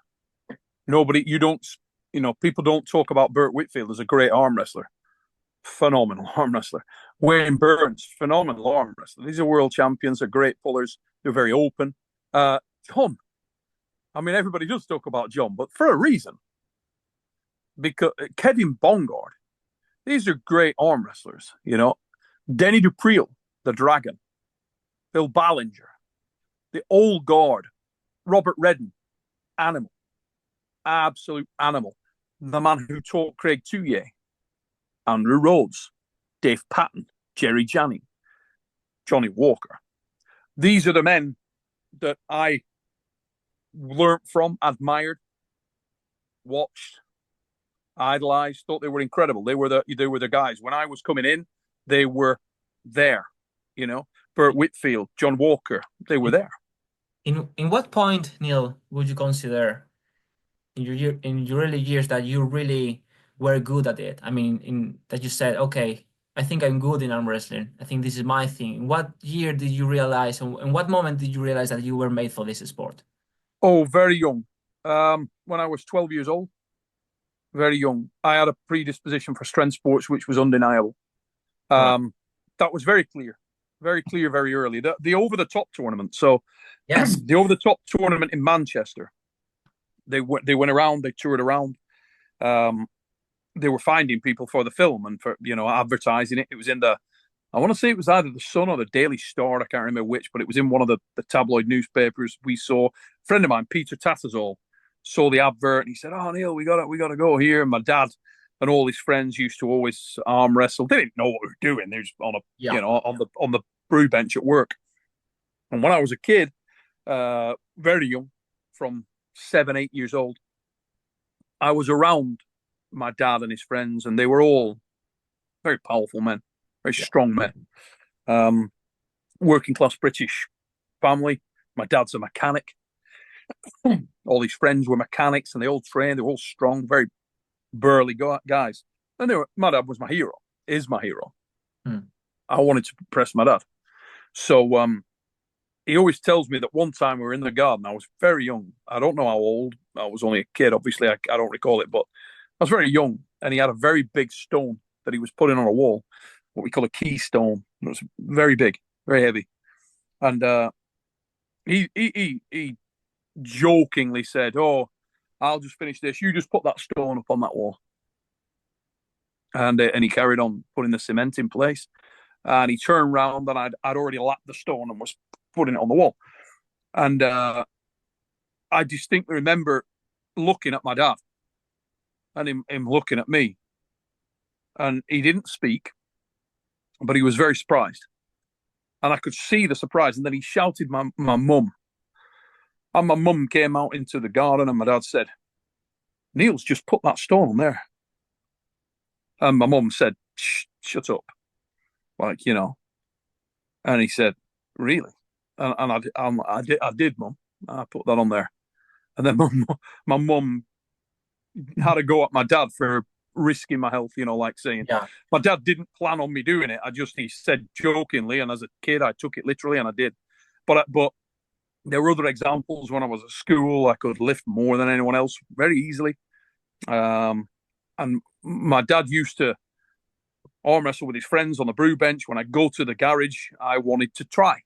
People don't talk about Burt Whitfield as a great arm wrestler. Phenomenal arm wrestler. Wayne Burns, phenomenal arm wrestler. These are world champions. They're great pullers. They're very open. John. I mean, everybody does talk about John, but for a reason. Because Kevin Bongard, these are great arm wrestlers, you know. Denny Dupriel, the Dragon. Bill Ballinger. The old guard. Robert Redden. Animal. Absolute animal. The man who taught Craig Touye. Andrew Rhodes. Dave Patton. Jerry Janning. Johnny Walker. These are the men that I learned from, admired, watched, idolized, thought they were incredible. They were the guys. When I was coming in, they were there. You know, Burt Whitfield, John Walker, they were there. In what point, Neil, would you consider in your early years that you really were good at it? I mean, that you said, okay, I think I'm good in arm wrestling. I think this is my thing. In what year did you realize, in what moment did you realize that you were made for this sport? Oh, very young. When I was 12 years old, very young. I had a predisposition for strength sports, which was undeniable. That was very clear, very early. The over-the-top tournament. So, yes, the over-the-top tournament in Manchester. They went around. They toured around. They were finding people for the film and for advertising it. It was in I want to say it was either the Sun or the Daily Star. I can't remember which, but it was in one of the tabloid newspapers. We saw a friend of mine, Peter Tattersall, saw the advert and he said, "Oh, Neil, we got to go here." And my dad and all his friends used to always arm wrestle. They didn't know what we were doing. They were on on the brew bench at work. And when I was a kid, very young, from 7, 8 years old, I was around my dad and his friends, and they were all very powerful men, very strong men. Working class British family. My dad's a mechanic. All his friends were mechanics, and they all trained. They were all strong, very burly guys. And my dad was my hero. Is my hero. I wanted to impress my dad, so he always tells me that one time we were in the garden. I was very young. I don't know how old. I was only a kid. Obviously, I don't recall it, but I was very young, and he had a very big stone that he was putting on a wall, what we call a keystone. It was very big, very heavy. And he jokingly said, "Oh, I'll just finish this. You just put that stone up on that wall." And he carried on putting the cement in place. And he turned around, and I'd already lapped the stone and was putting it on the wall. And I distinctly remember looking at my dad and him looking at me. And he didn't speak, but he was very surprised. And I could see the surprise. And then he shouted my mum. And my mum came out into the garden, and my dad said, "Neil's just put that stone on there." And my mum said, "Shut up." And he said, "Really?" And I did, Mum. I put that on there. And then my mum had a go at my dad for risking my health, saying, my dad didn't plan on me doing it. He said jokingly, and as a kid, I took it literally, and I did. But there were other examples. When I was at school, I could lift more than anyone else very easily. And my dad used to arm wrestle with his friends on the brew bench. When I go to the garage, I wanted to try.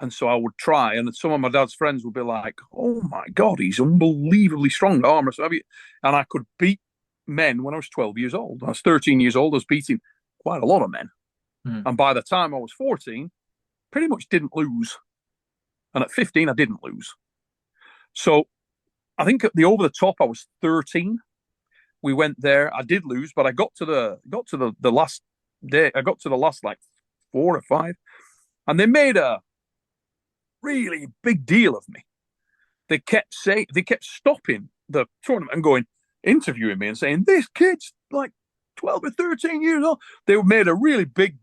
And so I would try, and some of my dad's friends would be like, "Oh my God, he's unbelievably strong arm wrestler." And I could beat men when I was 12 years old. I was 13 years old. I was beating quite a lot of men. And by the time I was 14, pretty much didn't lose. And at 15, I didn't lose. So I think at the over the top, I was 13. We went there. I did lose, but I got to the last day. I got to the last like 4 or 5, and they made a really big deal of me. They kept stopping the tournament and interviewing me and saying, "This kid's like 12 or 13 years old." They made a really big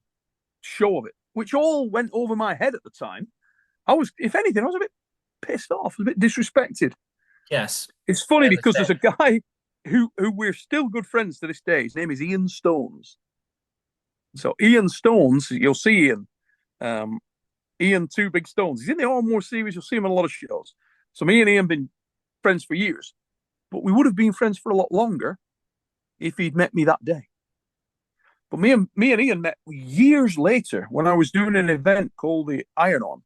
show of it, which all went over my head at the time. If anything, I was a bit pissed off, a bit disrespected. Yes. It's funny because there's a guy who we're still good friends to this day. His name is Ian Stones. So Ian Stones, you'll see Ian. Ian Two Big Stones. He's in the Arm War series. You'll see him on a lot of shows. So me and Ian have been friends for years. But we would have been friends for a lot longer if he'd met me that day. But me and Ian met years later when I was doing an event called the Iron On.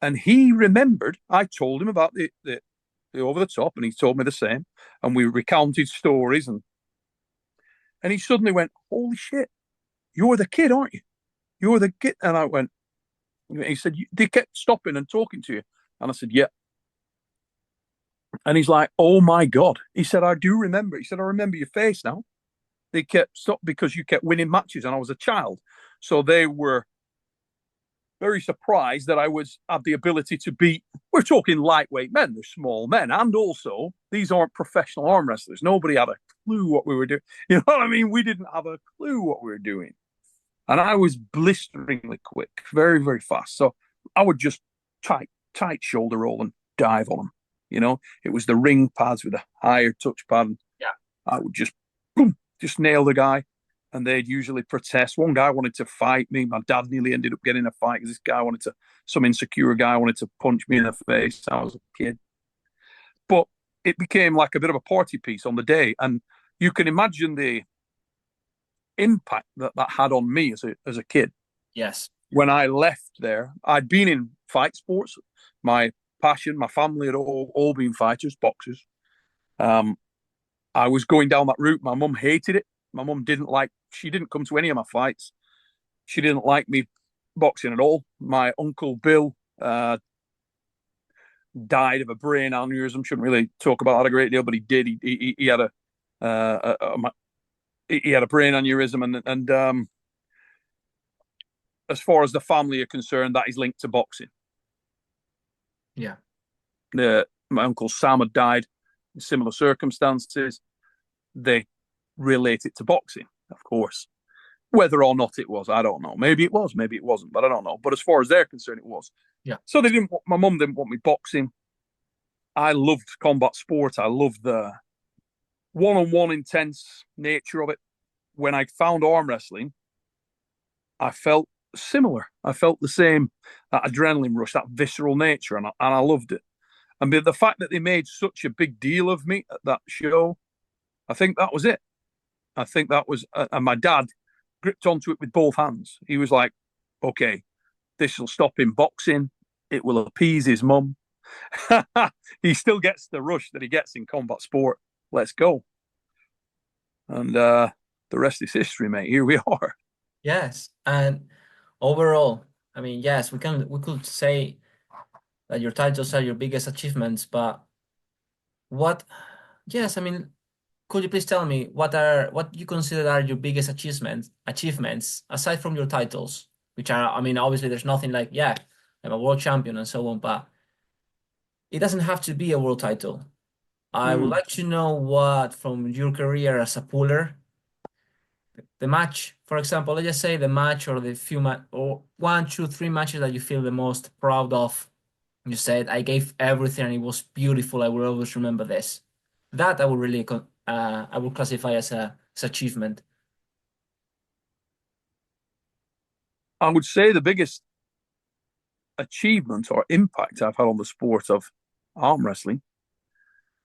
And he remembered, I told him about the over the top, and he told me the same. And we recounted stories, and he suddenly went, "Holy shit, you're the kid, aren't you? You're the kid." And I went, he said, "They kept stopping and talking to you." And I said, "Yeah." And he's like, "Oh my God." He said, "I do remember." He said, "I remember your face now. They kept stopping because you kept winning matches and I was a child. So they were very surprised that I had the ability to beat," we're talking lightweight men, they're small men. And also, these aren't professional arm wrestlers. Nobody had a clue what we were doing. You know what I mean? We didn't have a clue what we were doing. And I was blisteringly quick, very, very fast. So I would just tight shoulder roll and dive on them. You know, it was the ring pads with a higher touch pad. Yeah. I would just, boom, just nail the guy. And they'd usually protest. One guy wanted to fight me. My dad nearly ended up getting a fight because some insecure guy wanted to punch me in the face. I was a kid. But it became like a bit of a party piece on the day. And you can imagine the impact that had on me as a kid. Yes. When I left there, I'd been in fight sports. My passion, my family had all been fighters, boxers. I was going down that route. My mum hated it. My mum she didn't come to any of my fights. She didn't like me boxing at all. My uncle Bill died of a brain aneurysm. Shouldn't really talk about that a great deal, but he did. He had a brain aneurysm, and as far as the family are concerned, that is linked to boxing. Yeah. My uncle Sam had died in similar circumstances. They relate it to boxing, of course. Whether or not it was, I don't know. Maybe it was, maybe it wasn't, but I don't know. But as far as they're concerned, it was. Yeah. So my mum didn't want me boxing. I loved combat sport. I loved the one-on-one intense nature of it. When I found arm wrestling, I felt similar. I felt the same, that adrenaline rush, that visceral nature, and I loved it. And the fact that they made such a big deal of me at that show, I think that was it. I think that was, and my dad gripped onto it with both hands. He was like, "Okay, this will stop him boxing. It will appease his mum. He still gets the rush that he gets in combat sport. Let's go." And the rest is history, mate. Here we are. Yes. And overall, I mean, yes, we could say that your titles are your biggest achievements, but yes, I mean, could you please tell me what you consider are your biggest achievements aside from your titles, which are, I mean, obviously there's nothing like, yeah, I'm a world champion and so on, but it doesn't have to be a world title. I would like to know what from your career as a puller, the match, for example, let's just say the match or the or 1, 2, 3 matches that you feel the most proud of. You said, "I gave everything and it was beautiful. I will always remember this." That I would really I would classify as achievement. I would say the biggest achievement or impact I've had on the sport of arm wrestling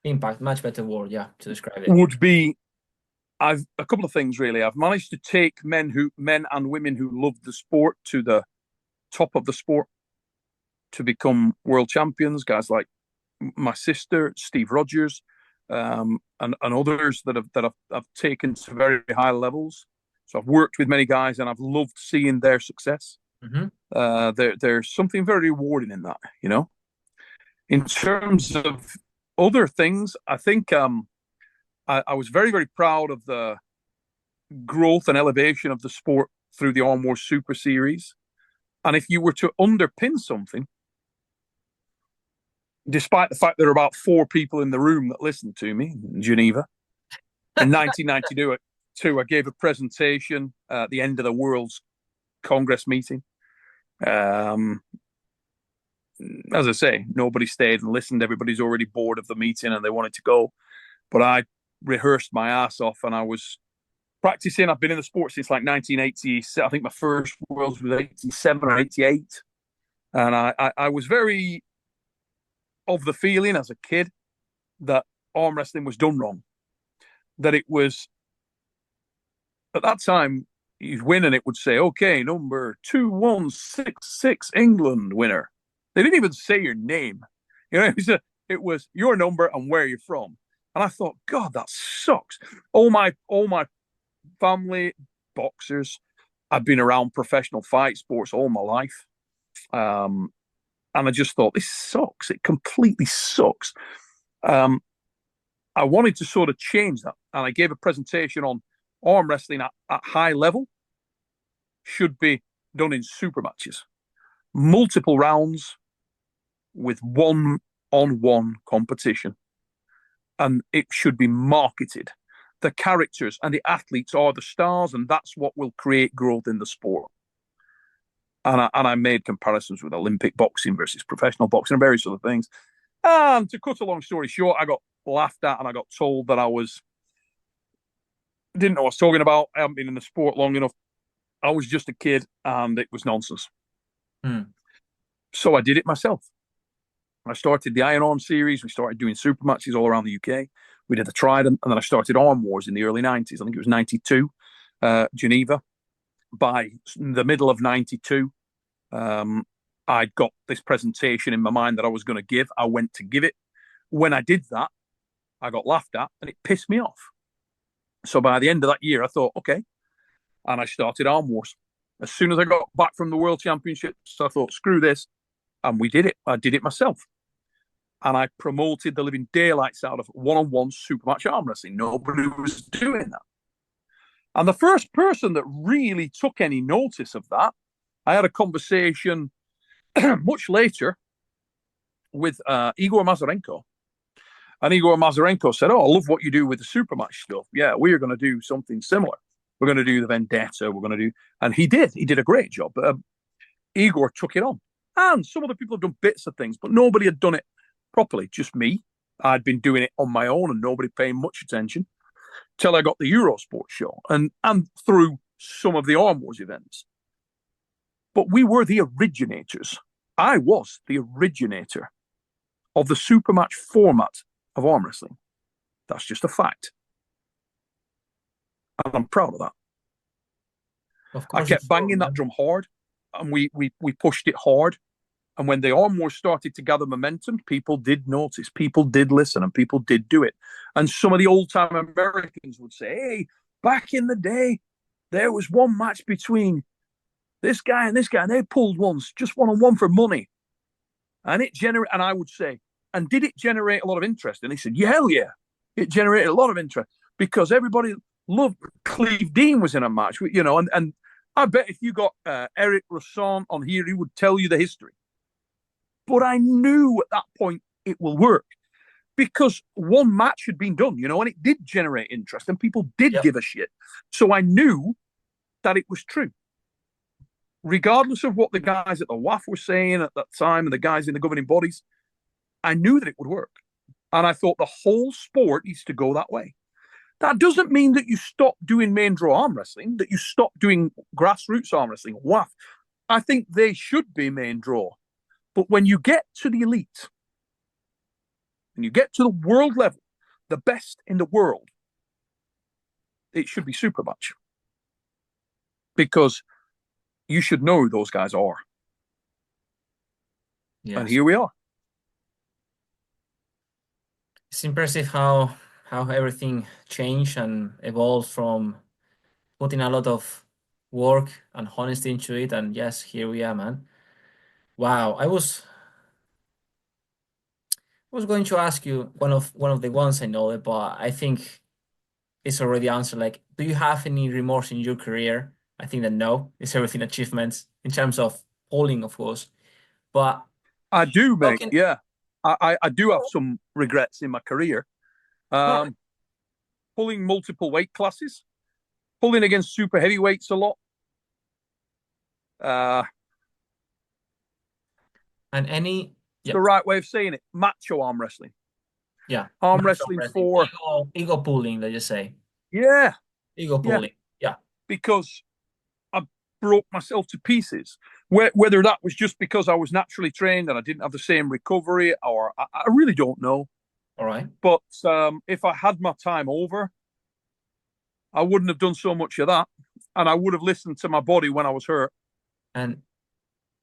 Impact, much better word, yeah, to describe it. would be, a couple of things really. I've managed to take men and women who love the sport to the top of the sport. to become world champions. Guys like my sister, Steve Rogers, and others that I've taken to very high levels. So I've worked with many guys, and I've loved seeing their success. There's something very rewarding in that, you know. In terms of other things, I think I was very, very proud of the growth and elevation of the sport through the Arm Wars Super Series. And if you were to underpin something, despite the fact there are about 4 people in the room that listened to me in Geneva, in 1992, I gave a presentation at the end of the World's Congress meeting. As I say, nobody stayed and listened. Everybody's already bored of the meeting and they wanted to go. But I rehearsed my ass off, and I was practicing. I've been in the sport since like 1980. I think my first Worlds was 87 or 88. And I was very of the feeling as a kid that arm wrestling was done wrong. That it was, at that time, you'd win and it would say, okay, number 2166 England winner. They didn't even say your name. You know, it was your number and where you're from. And I thought, God, that sucks. All my family, boxers, I've been around professional fight sports all my life. And I just thought, this sucks. It completely sucks. I wanted to sort of change that. And I gave a presentation on arm wrestling at high level should be done in super matches. Multiple rounds with one-on-one competition. And it should be marketed. The characters and the athletes are the stars, and that's what will create growth in the sport. And I made comparisons with Olympic boxing versus professional boxing and various other things. And to cut a long story short, I got laughed at and I got told that didn't know what I was talking about. I haven't been in the sport long enough. I was just a kid and it was nonsense. So I did it myself. I started the Iron Arm series. We started doing super matches all around the UK. We did the Trident, and then I started Arm Wars in the early 90s. I think it was 92, Geneva. By the middle of 92, I'd got this presentation in my mind that I was going to give. I went to give it. When I did that, I got laughed at, and it pissed me off. So by the end of that year, I thought, okay. And I started Arm Wars. As soon as I got back from the World Championships, I thought, screw this. And we did it. I did it myself. And I promoted the living daylights out of one-on-one super match arm wrestling. Nobody was doing that. And the first person that really took any notice of that, I had a conversation much later with Igor Mazarenko. And Igor Mazarenko said, oh, I love what you do with the super match stuff. Yeah, we're going to do something similar. We're going to do the Vendetta. We're going to do... And he did. He did a great job. Igor took it on. And some other people have done bits of things, but nobody had done it properly, just me. I'd been doing it on my own and nobody paying much attention till I got the Eurosport show and through some of the Arm Wars events. But we were the originators. I was the originator of the super match format of arm wrestling. That's just a fact. And I'm proud of that. Of course, I kept banging that drum hard and we pushed it hard. And when the Arm Wars started to gather momentum, people did notice, people did listen, and people did do it. And some of the old-time Americans would say, hey, back in the day, there was one match between this guy, and they pulled once, just one-on-one for money. And and I would say, and did it generate a lot of interest? And they said, yeah, hell yeah. It generated a lot of interest because everybody loved Cleve Dean was in a match, you know, and I bet if you got Eric Roussan on here, he would tell you the history. But I knew at that point it will work because one match had been done, you know, and it did generate interest and people did give a shit. So I knew that it was true. Regardless of what the guys at the WAF were saying at that time and the guys in the governing bodies, I knew that it would work. And I thought the whole sport needs to go that way. That doesn't mean that you stop doing main draw arm wrestling, that you stop doing grassroots arm wrestling, WAF. I think they should be main draw. But when you get to the elite, when you get to the world level, the best in the world, it should be super match. Because you should know who those guys are. And Yes. here we are. It's impressive how everything changed and evolved from putting a lot of work and honesty into it. And yes, here we are, man. Wow. I was going to ask you one of the ones I know, but I think it's already answered. Like, do you have any remorse in your career? I think that no, it's everything achievements in terms of polling, of course. But I do, mate. talking, Yeah. I do have some regrets in my career. all right. Pulling multiple weight classes, pulling against super heavyweights a lot. Uh, And any, it's yeah, the right way of saying it. Macho arm wrestling. yeah, Arm macho wrestling wrestling, for, ego pulling, let's just say, yeah, ego yeah, pulling. Yeah, because I broke myself to pieces. Whether that was just because I was naturally trained and I didn't have the same recovery, or I really don't know. all right. But if I had my time over, I wouldn't have done so much of that, and I would have listened to my body when I was hurt. And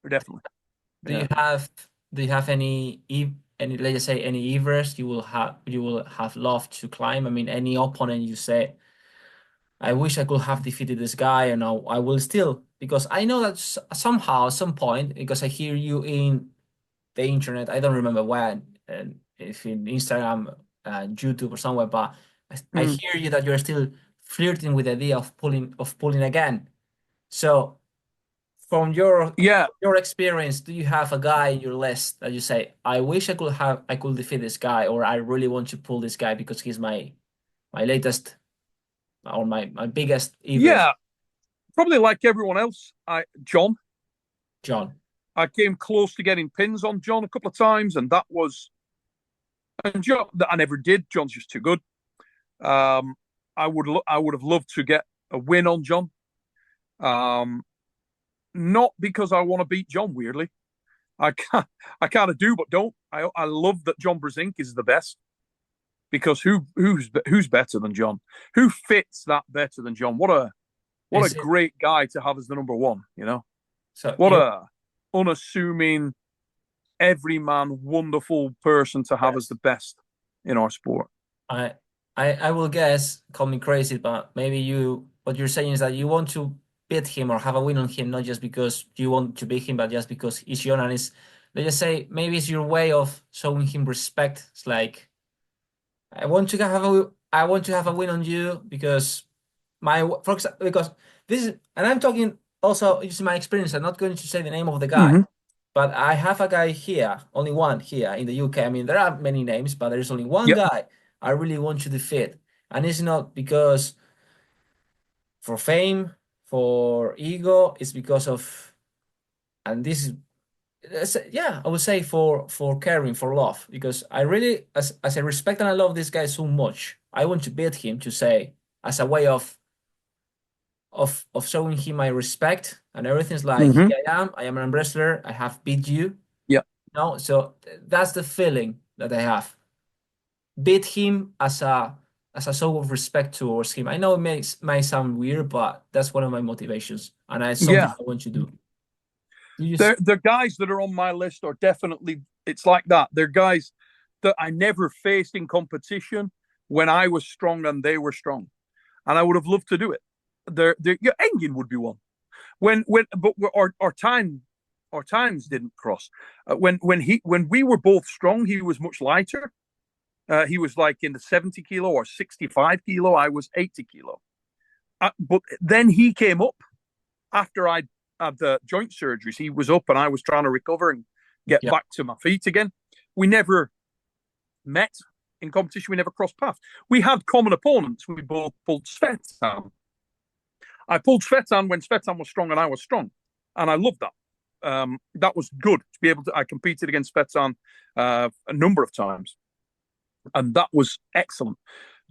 Definitely, do yeah. you have do you have any, let's just say, any Everest you will have loved to climb? I mean, any opponent you say, I wish I could have defeated this guy, and I will still, because I know that somehow, at some point, because I hear you in the internet. I don't remember when, and if in Instagram, YouTube, or somewhere, but I Mm. hear you that you're still flirting with the idea of pulling again. So, from Yeah, your experience, do you have a guy in your list that you say, I could defeat this guy, or I really want to pull this guy because he's my latest, or my biggest ever, yeah. Probably like everyone else, John. John? I came close to getting pins on John a couple of times, and that was and John that I never did. John's just too good. Um, I would have loved to get a win on John. Um, not because I want to beat John. Weirdly, I kind of do, but don't. I love that John Brzenk is the best because who's better than John? Who fits that better than John? What a Is it great guy to have as the number one. You know, so what you? a unassuming, everyman, wonderful person to have as the Yes. best in our sport. I I will guess, call me crazy, but maybe what you're saying is that you want to beat him or have a win on him, not just because you want to beat him, but just because he's John, and let's just say, maybe it's your way of showing him respect. It's like, I want to have a win on you because for example, because this is, and I'm talking also using my experience. I'm not going to say the name of the guy, Mm-hmm. but I have a guy here, only one here in the UK. I mean, there are many names, but there's only one Yep. guy I really want to defeat. And it's not because for fame, for ego, it's because of, and this is, yeah, I would say for caring, for love, because I really, as I respect and I love this guy so much, I want to beat him, to say, as a way of showing him my respect and everything's like, Mm-hmm. here I am an arm wrestler, I have beat you. Yep. No, so that's the feeling that I have. Beat him as a show of respect towards him. I know it might sound weird, but that's one of my motivations, and it's something Yeah. I want to do. Do you? The guys that are on my list are definitely, it's like that. They're guys that I never faced in competition when I was strong and they were strong. And I would have loved to do it. Yeah, Engin would be one. But our times didn't cross. When we were both strong, he was much lighter. He was like in the 70 kilo or 65 kilo. I was 80 kilo. But then he came up after I had the joint surgeries. He was up and I was trying to recover and get Yeah, back to my feet again. We never met in competition. We never crossed paths. We had common opponents. We both pulled Svetan. I pulled Svetan when Svetan was strong and I was strong. And I loved that. That was good to be able to. I competed against Svetan a number of times. And that was excellent.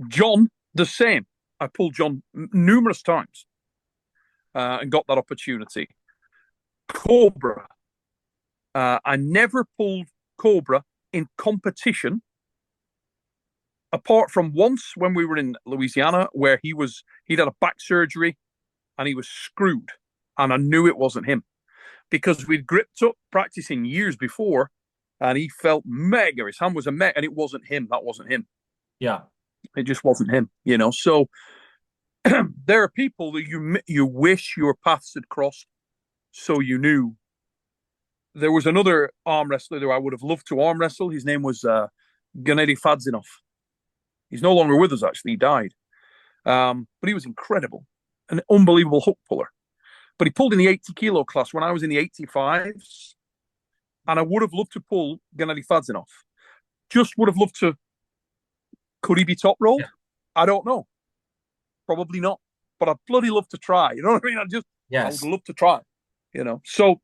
John, the same. I pulled John numerous times and got that opportunity. Cobra. I never pulled Cobra in competition, apart from once when we were in Louisiana, where he'd had a back surgery and he was screwed, and I knew it wasn't him because we'd gripped up practicing years before, and he felt mega. His hand was a mega, and it wasn't him. That wasn't him. Yeah. It just wasn't him, you know. So there are people that you wish your paths had crossed, so you knew. There was another arm wrestler that I would have loved to arm wrestle. His name was Gennady Fadzinov. He's no longer with us, actually. He died. But he was incredible, an unbelievable hook puller. But he pulled in the 80 kilo class when I was in the 85s. And I would have loved to pull Gennady Fadzinov. Just would have loved to. Could he be top rolled? Yeah. I don't know. Probably not. But I'd bloody love to try. You know what I mean? I would love to try. You know. So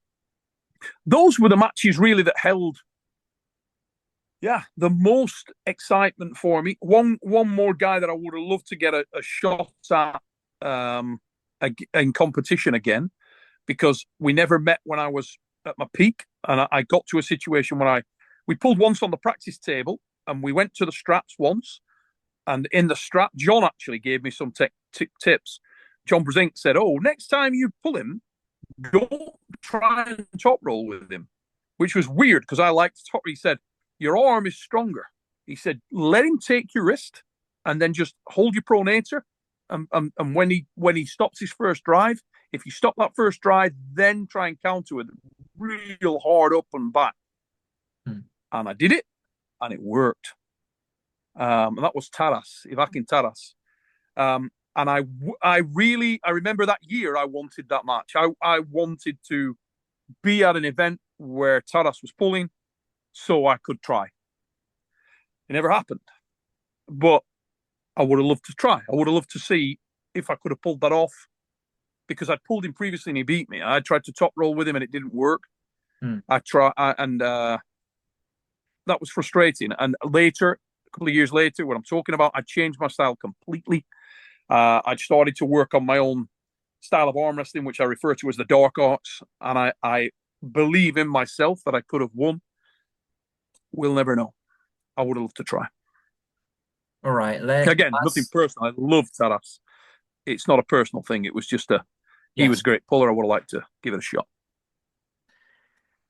those were the matches really that held, the most excitement for me. One more guy that I would have loved to get a shot at in competition again, because we never met when I was at my peak, and I got to a situation where we pulled once on the practice table, and we went to the straps once, and in the strap, John actually gave me some tips. John Brezink said, "Oh, next time you pull him, don't try and top roll with him," which was weird because I liked top. He said, "Your arm is stronger." He said, "Let him take your wrist, and then just hold your pronator. And when he stops his first drive, if you stop that first drive, then try and counter with real hard up and back." And I did it, and it worked. And that was Taras, Ivakin Taras. And I remember that year I wanted that match. I wanted to be at an event where Taras was pulling so I could try. It never happened. But I would have loved to try. I would have loved to see if I could have pulled that off, because I'd pulled him previously and he beat me. I tried to top roll with him and it didn't work. That was frustrating. And later, a couple of years later, what I'm talking about, I changed my style completely. I'd started to work on my own style of arm wrestling, which I refer to as the dark arts. And I believe in myself that I could have won. We'll never know. I would have loved to try. All right. Again, nothing personal. I loved Taras. It's not a personal thing. It was just he was a great puller. I would have liked to give it a shot.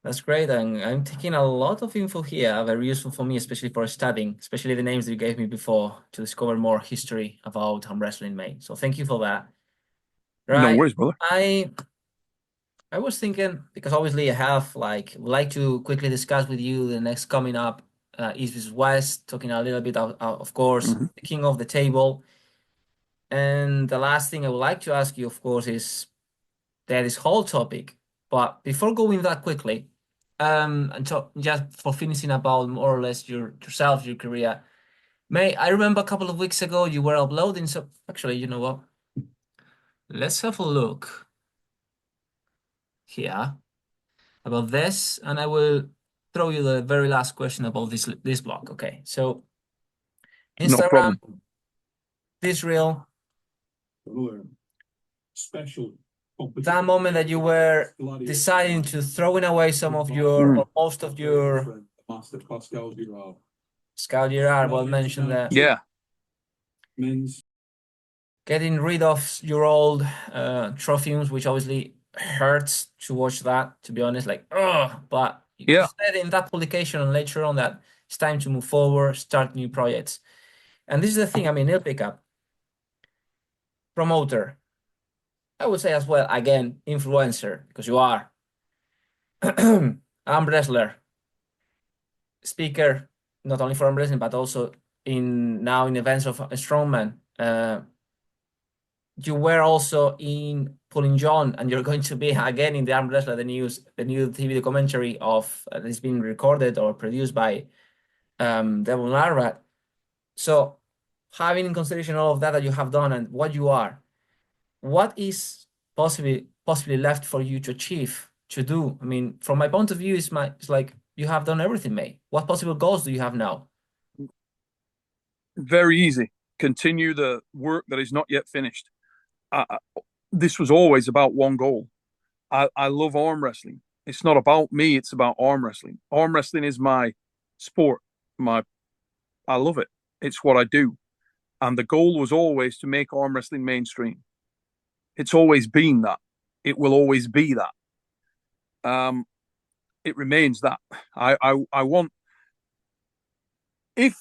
That's great. And I'm taking a lot of info here, very useful for me, especially for studying, especially the names that you gave me before, to discover more history about arm wrestling, mate. So thank you for that. Right. No worries, brother. I was thinking, because obviously I would like to quickly discuss with you the next coming up, East vs West, talking a little bit of course, the king of the table. And the last thing I would like to ask you, of course, is this whole topic. But before going that quickly, and just for finishing about more or less yourself, your career, I remember a couple of weeks ago you were uploading. So actually, you know what? Let's have a look here about this, and I will throw you the very last question about this blog. Okay, so Instagram, no problem. this reel, special. That moment that you were deciding to throwing away some of your or most of your Scout Gerard, well mentioned that. Yeah. Getting rid of your old trophies, which obviously hurts to watch that, to be honest, like, but you said in that publication and later on that it's time to move forward, start new projects. And this is the thing, I mean, he'll pick up. Promoter. I would say as well, again, influencer, because you are. Arm wrestler. Speaker, not only for arm wrestling, but also now in events of strongman. You were also in Pulling John, and you're going to be again in the Arm Wrestler, the new TV documentary of that's been recorded or produced by Devon Larvat. So, having in consideration all of that you have done and what you are, what is possibly left for you to achieve, to do? I mean, from my point of view, it's like you have done everything, mate. What possible goals do you have now? Very easy. Continue the work that is not yet finished. This was always about one goal. I love arm wrestling. It's not about me. It's about arm wrestling. Arm wrestling is my sport. I love it. It's what I do. And the goal was always to make arm wrestling mainstream. It's always been that. It will always be that. it remains that I want, if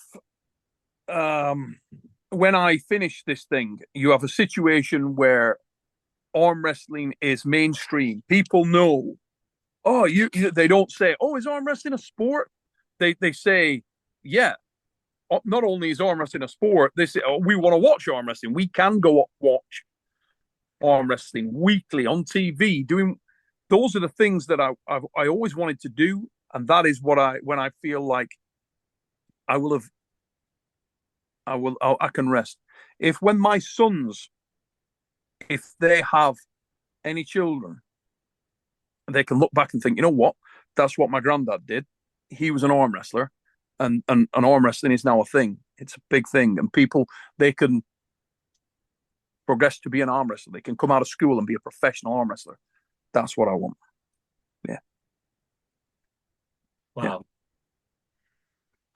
when I finish this thing, you have a situation where arm wrestling is mainstream. People know. Oh, they don't say, "Oh, is arm wrestling a sport?" They say, "Yeah." Not only is arm wrestling a sport, they say, "Oh, we want to watch arm wrestling. We can go watch arm wrestling weekly on TV." Doing those are the things that I always wanted to do, and that is what when I feel like I can rest. If when my sons, if they have any children, they can look back and think, you know what, that's what my granddad did. He was an arm wrestler, and arm wrestling is now a thing. It's a big thing, and people, they can progress to be an arm wrestler. They can come out of school and be a professional arm wrestler. That's what I want. Yeah. Wow. Yeah.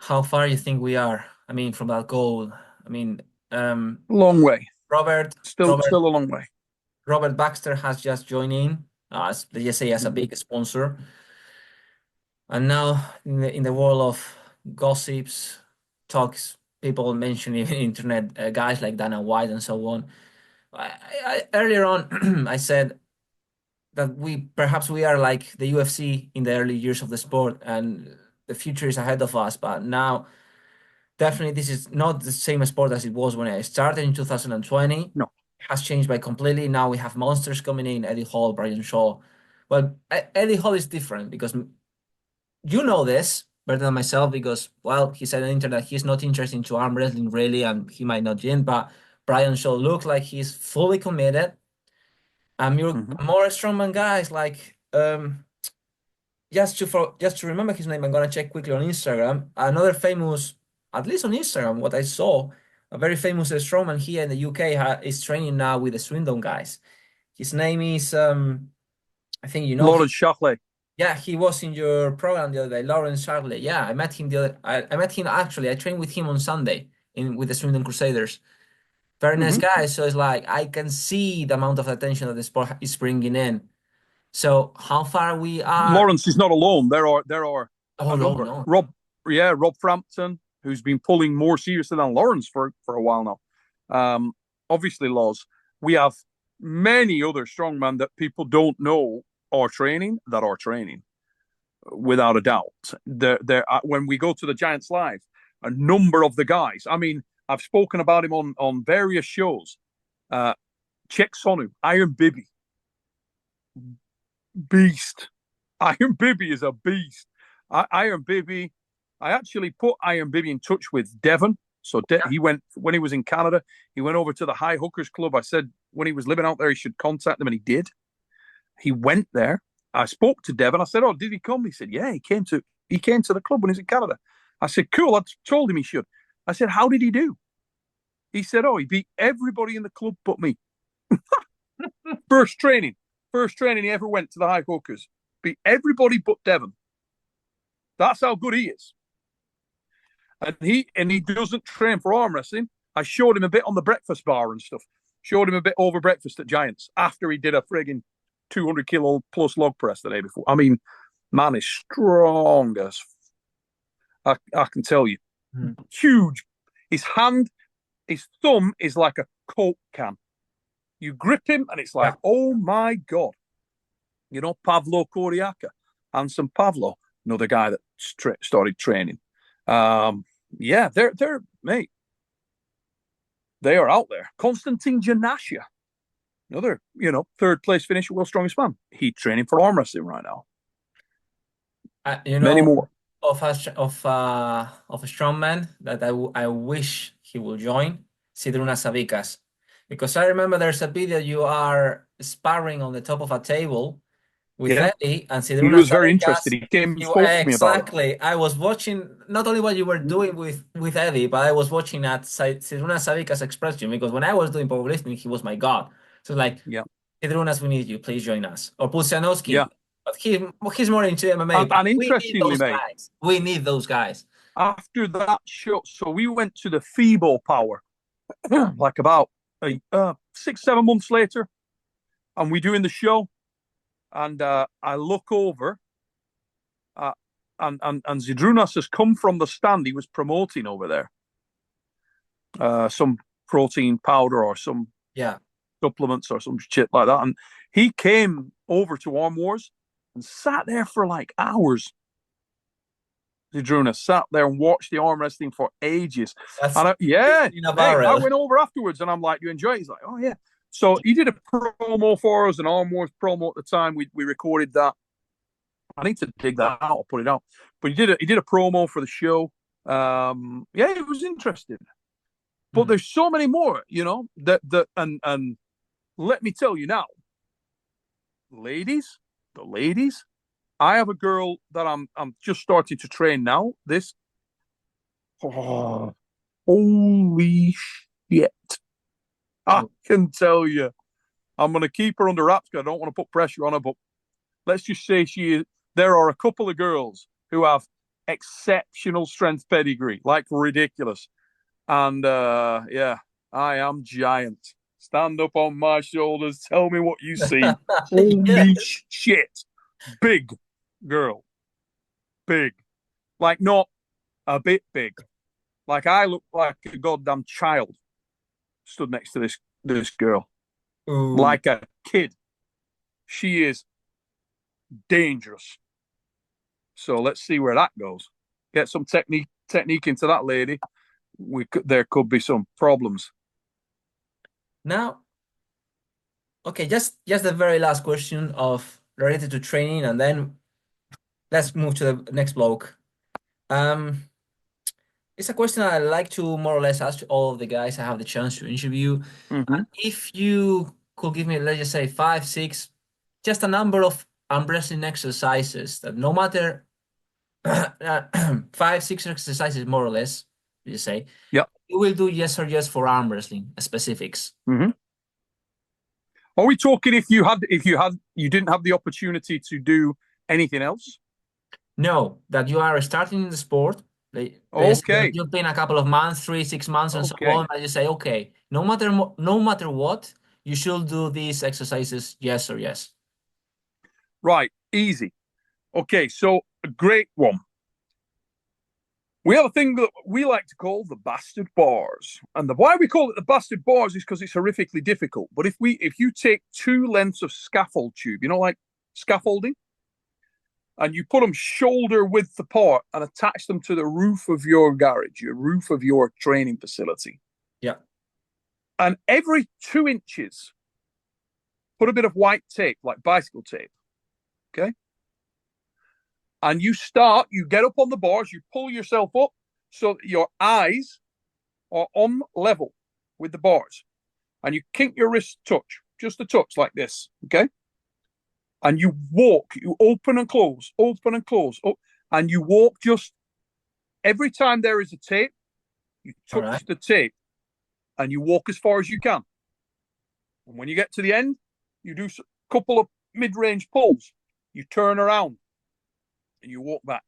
How far you think we are? I mean, from that goal. I mean, long way. Robert, Still a long way. Robert Baxter has just joined in, let's just say, as a big sponsor. And now in the world of gossips, talks, people mentioning internet guys like Dana White and so on. Earlier on, I said that perhaps we are like the UFC in the early years of the sport, and the future is ahead of us. But now, definitely, this is not the same sport as it was when I started in 2020. No. It has changed by completely. Now we have monsters coming in, Eddie Hall, Brian Shaw. Well, Eddie Hall is different because you know this better than myself because, well, he said on the internet he's not interested into arm wrestling really, and he might not gym, but Brian Shaw looks like he's fully committed. You're more strongman guys like just to remember his name, I'm gonna check quickly on Instagram. Another famous, at least on Instagram, what I saw, a very famous strongman here in the UK is training now with the Swindon guys. His name is I think you know Lawrence Shockley. Yeah, he was in your program the other day, Lawrence Charley. Yeah, I met him I met him actually. I trained with him on Sunday with the Swindon Crusaders. Very nice guy. So it's like I can see the amount of attention that the sport is bringing in. So how far we are? Lawrence is not alone. There are Oh a no, number. no. Rob Frampton, who's been pulling more seriously than Lawrence for a while now. Obviously, Laws. We have many other strongmen that people don't know are training, without a doubt. When we go to the Giants Live, a number of the guys, I mean, I've spoken about him on various shows. Chek Sonu, Iron Bibi, beast. Iron Bibi is a beast. Iron Bibi, I actually put Iron Bibi in touch with Devon. So he went, when he was in Canada, he went over to the High Hookers Club. I said when he was living out there, he should contact them, and he did. He went there. I spoke to Devon. I said, "Oh, did he come?" He said, "Yeah, he came to the club when he was in Canada." I said, "Cool." I told him he should. I said, "How did he do?" He said, "Oh, he beat everybody in the club but me." First training he ever went to the High Hookers. Beat everybody but Devon. That's how good he is. And he doesn't train for arm wrestling. I showed him a bit on the breakfast bar and stuff. Showed him a bit over breakfast at Giants after he did a frigging 200 kilo plus log press the day before. I mean, man is strong as I can tell you. Huge. His thumb is like a Coke can. You grip him and it's like, oh my God. You know, Pavlo Koriaka, Hanson Pavlo, another guy that started training. Yeah, they're mate. They are out there. Konstantin Janasha, another, third place finisher, world's strongest man. He's training for arm wrestling right now. Many more of a strongman that I wish he will join, Sidruna Savickas, because I remember there's a video you are sparring on the top of a table with Eddie, and Sidruna he was very interested. He came and spoke to me about it. Exactly. I was watching not only what you were doing with Eddie, but I was watching at Sidruna Savickas' expression, because when I was doing powerlifting, he was my god. So like, Sidrunas, we need you. Please join us. Or Pudzianowski. Yeah. But he's more into MMA. And interestingly, mate, we need those guys. After that show, so we went to the FIBO Power, like about 6-7 months later, and we're doing the show. And I look over, And Zydrunas has come from the stand he was promoting over there. Some protein powder or some supplements or some shit like that. And he came over to Arm Wars and sat there for like hours. Zydrunas sat there and watched the arm wrestling for ages. That's and I went over afterwards and I'm like, "You enjoy it?" He's like, "Oh yeah." So he did a promo for us, an Arm Wars promo at the time. We recorded that. I need to dig that out. I'll put it out. But he did a promo for the show. Yeah, it was interesting. But there's so many more, you know, and let me tell you now, ladies, I have a girl that I'm just starting to train now. Holy shit. I can tell you. I'm going to keep her under wraps because I don't want to put pressure on her, but let's just say there are a couple of girls who have exceptional strength pedigree, like ridiculous. And yeah, I am giant. Stand up on my shoulders. Tell me what you see. Holy shit. Big girl. Big. Like not a bit big. Like I look like a goddamn child stood next to this girl. Ooh. Like a kid. She is dangerous. So let's see where that goes. Get some technique into that lady. There could be some problems. Now, okay, just the very last question related to training, and then let's move to the next bloke. It's a question I like to more or less ask to all of the guys I have the chance to interview. If you could give me, let's just say 5, 6, just a number of arm wrestling exercises that no matter 5, 6 exercises more or less, you say, yeah, you will do yes or yes for arm wrestling specifics. Are we talking if you didn't have the opportunity to do anything else? No, that you are starting in the sport. Okay. You've been a couple of months, 3, 6 months, and so on. And you say, okay, no matter what, you should do these exercises, yes or yes. Right, easy. Okay, so a great one. We have a thing that we like to call the bastard bars. And why we call it the bastard bars is because it's horrifically difficult. But if you take 2 lengths of scaffold tube, you know, like scaffolding, and you put them shoulder width apart and attach them to the roof of your garage, your roof of your training facility. Yeah. And every 2 inches, put a bit of white tape, like bicycle tape. Okay. And you get up on the bars, you pull yourself up so that your eyes are on level with the bars. And you kink your wrist touch, just a touch like this. Okay. And you walk, you open and close, and you walk just every time there is a tape, you touch the tape and you walk as far as you can. And when you get to the end, you do a couple of mid-range pulls. You turn around and you walk back.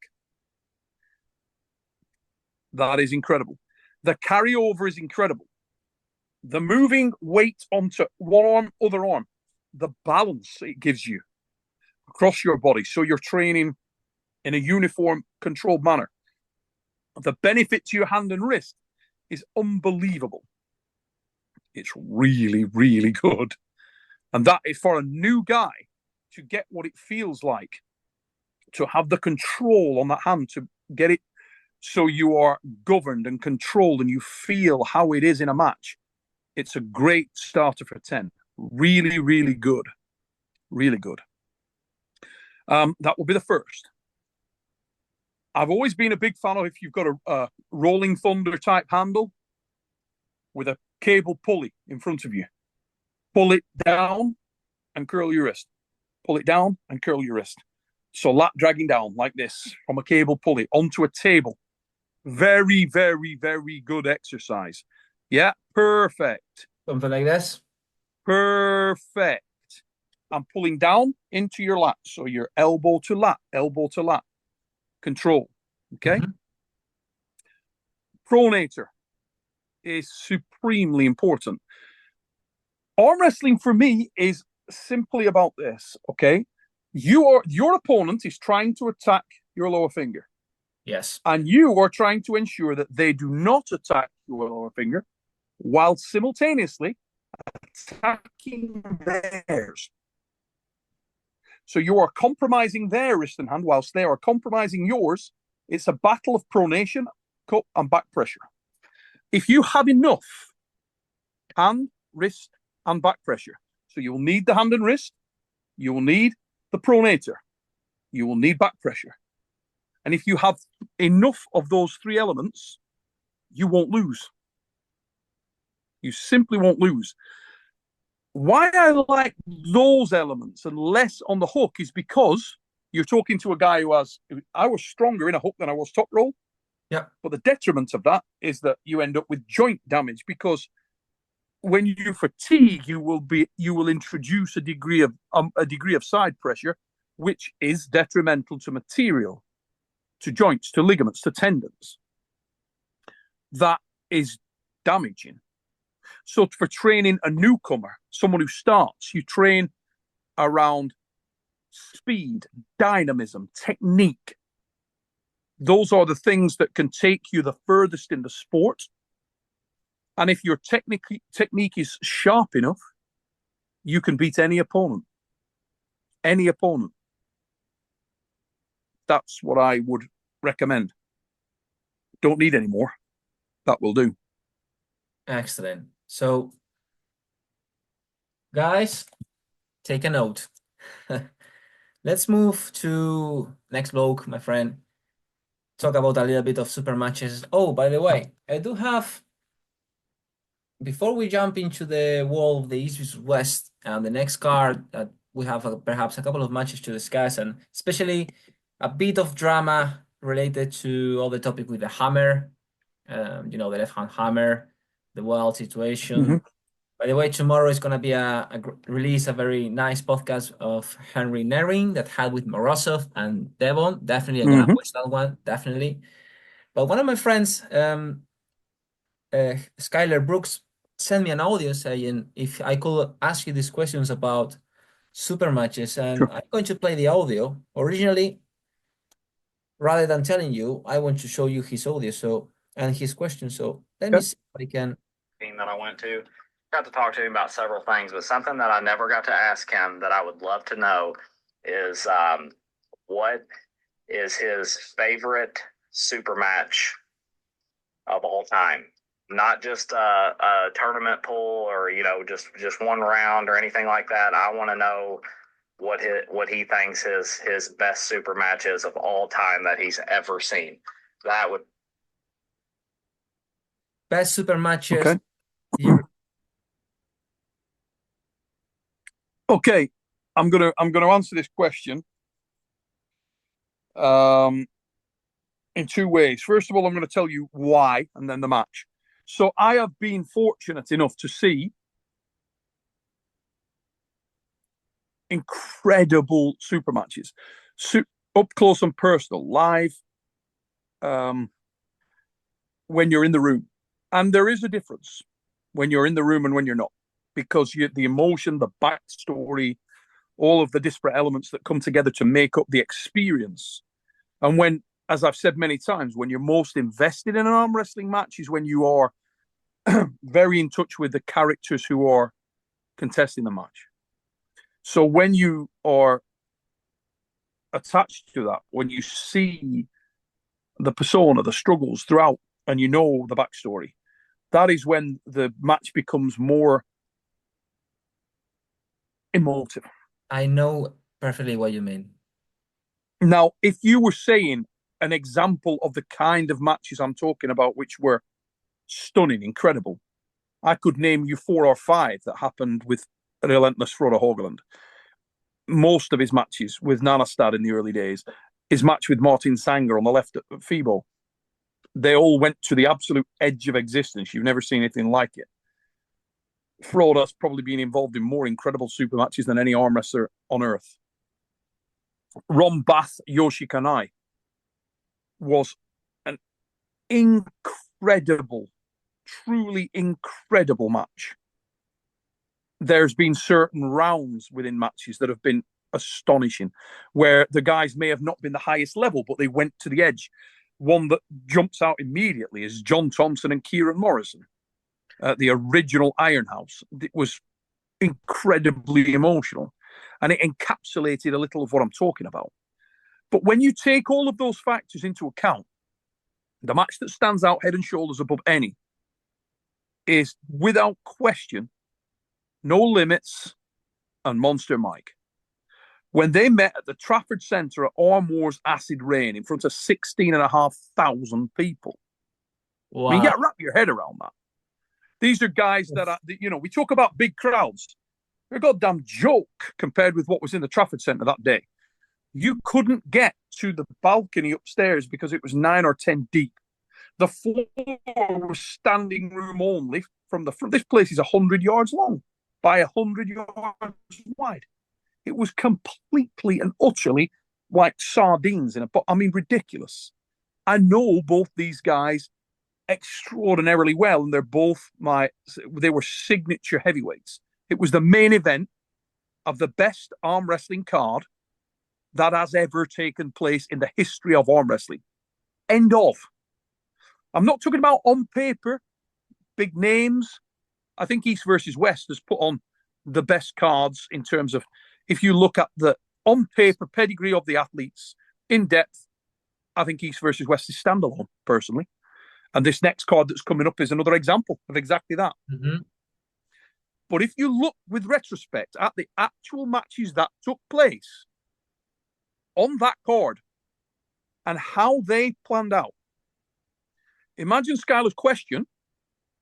That is incredible. The carryover is incredible. The moving weight onto one arm, other arm, the balance it gives you across your body. So you're training in a uniform, controlled manner. The benefit to your hand and wrist is unbelievable. It's really, really good. And that is for a new guy to get what it feels like to have the control on that hand, to get it so you are governed and controlled and you feel how it is in a match. It's a great starter for 10. Really, really good. Really good. That will be the first. I've always been a big fan of if you've got a rolling thunder type handle with a cable pulley in front of you. Pull it down and curl your wrist. Pull it down and curl your wrist. So lat dragging down like this from a cable pulley onto a table. Very, very, very good exercise. Yeah, perfect. Something like this. Perfect. I'm pulling down into your lat. So your elbow to lat. Control. Okay. Pronator is supremely important. Arm wrestling for me is simply about this. Okay. Your opponent is trying to attack your lower finger. Yes. And you are trying to ensure that they do not attack your lower finger while simultaneously attacking theirs. So you are compromising their wrist and hand whilst they are compromising yours. It's a battle of pronation, cut, and back pressure. If you have enough hand, wrist, and back pressure, so you will need the hand and wrist, you will need the pronator, you will need back pressure. And if you have enough of those three elements, you won't lose. You simply won't lose. Why I like those elements and less on the hook is because you're talking to a guy who I was stronger in a hook than I was top roll. Yeah. But the detriment of that is that you end up with joint damage, because when you fatigue, you will introduce a degree of side pressure, which is detrimental to material, to joints, to ligaments, to tendons. That is damaging. So for training a newcomer, someone who starts, you train around speed, dynamism, technique. Those are the things that can take you the furthest in the sport. And if your technique is sharp enough, you can beat any opponent. Any opponent. That's what I would recommend. Don't need any more. That will do. Excellent. So, guys, take a note. Let's move to next bloke, my friend. Talk about a little bit of super matches. Oh, by the way, I do have, before we jump into the world of the East versus West and the next card, that we have perhaps a couple of matches to discuss, and especially a bit of drama related to all the topic with the hammer, the left-hand hammer, the world situation. Mm-hmm. By the way, tomorrow is going to be a very nice podcast of Henry Nering that had with Morozov and Devon. Definitely, I'm going to watch that one, definitely. But one of my friends, Skylar Brooks, sent me an audio saying if I could ask you these questions about super matches, and Sure. I'm going to play the audio. Originally, rather than telling you, I want to show you his audio and his questions. So let me see if I can. That I went to, got to talk to him about several things, but something that I never got to ask him that I would love to know is what is his favorite super match of all time? Not just a tournament pool or just one round or anything like that. I want to know what he thinks his best super match is of all time that he's ever seen. That would Best super matches. Okay. Okay, I'm gonna answer this question in two ways. First of all, I'm going to tell you why, and then the match. So I have been fortunate enough to see incredible super matches, up close and personal, live, when you're in the room. And there is a difference when you're in the room and when you're not, because the emotion, the backstory, all of the disparate elements that come together to make up the experience. And when, as I've said many times, when you're most invested in an arm wrestling match is when you are very in touch with the characters who are contesting the match. So when you are attached to that, when you see the persona, the struggles throughout, and you know the backstory, that is when the match becomes more emotive. I know perfectly what you mean. Now, if you were saying an example of the kind of matches I'm talking about, which were stunning, incredible, I could name you 4 or 5 that happened with Relentless Frode Hogeland. Most of his matches with Nanastad in the early days, his match with Martin Sanger on the left at FIBO, they all went to the absolute edge of existence. You've never seen anything like it. Frode has probably been involved in more incredible super matches than any arm wrestler on earth. Ron Bath Yoshi Kanai was an incredible, truly incredible match. There's been certain rounds within matches that have been astonishing, where the guys may have not been the highest level, but they went to the edge. One that jumps out immediately is John Thompson and Kieran Morrison at the original Iron House. It was incredibly emotional, and it encapsulated a little of what I'm talking about. But when you take all of those factors into account, the match that stands out head and shoulders above any is, without question, No Limits and Monster Mike. When they met at the Trafford Centre at Arm Wars Acid Rain in front of 16,500 people. Wow. I mean, you got to wrap your head around that. These are guys that are, you know, we talk about big crowds. They're a goddamn joke compared with what was in the Trafford Centre that day. You couldn't get to the balcony upstairs because it was 9 or 10 deep. The floor was standing room only from the front. This place is 100 yards long by 100 yards wide. It was completely and utterly like sardines in a pot. I mean, ridiculous. I know both these guys extraordinarily well, and they were signature heavyweights. It was the main event of the best arm wrestling card that has ever taken place in the history of arm wrestling. End of. I'm not talking about on paper, big names. I think East versus West has put on the best cards in terms of, if you look at the on paper pedigree of the athletes in depth, I think East versus West is standalone, personally. And this next card that's coming up is another example of exactly that. Mm-hmm. But if you look with retrospect at the actual matches that took place on that card and how they planned out, imagine Skylar's question,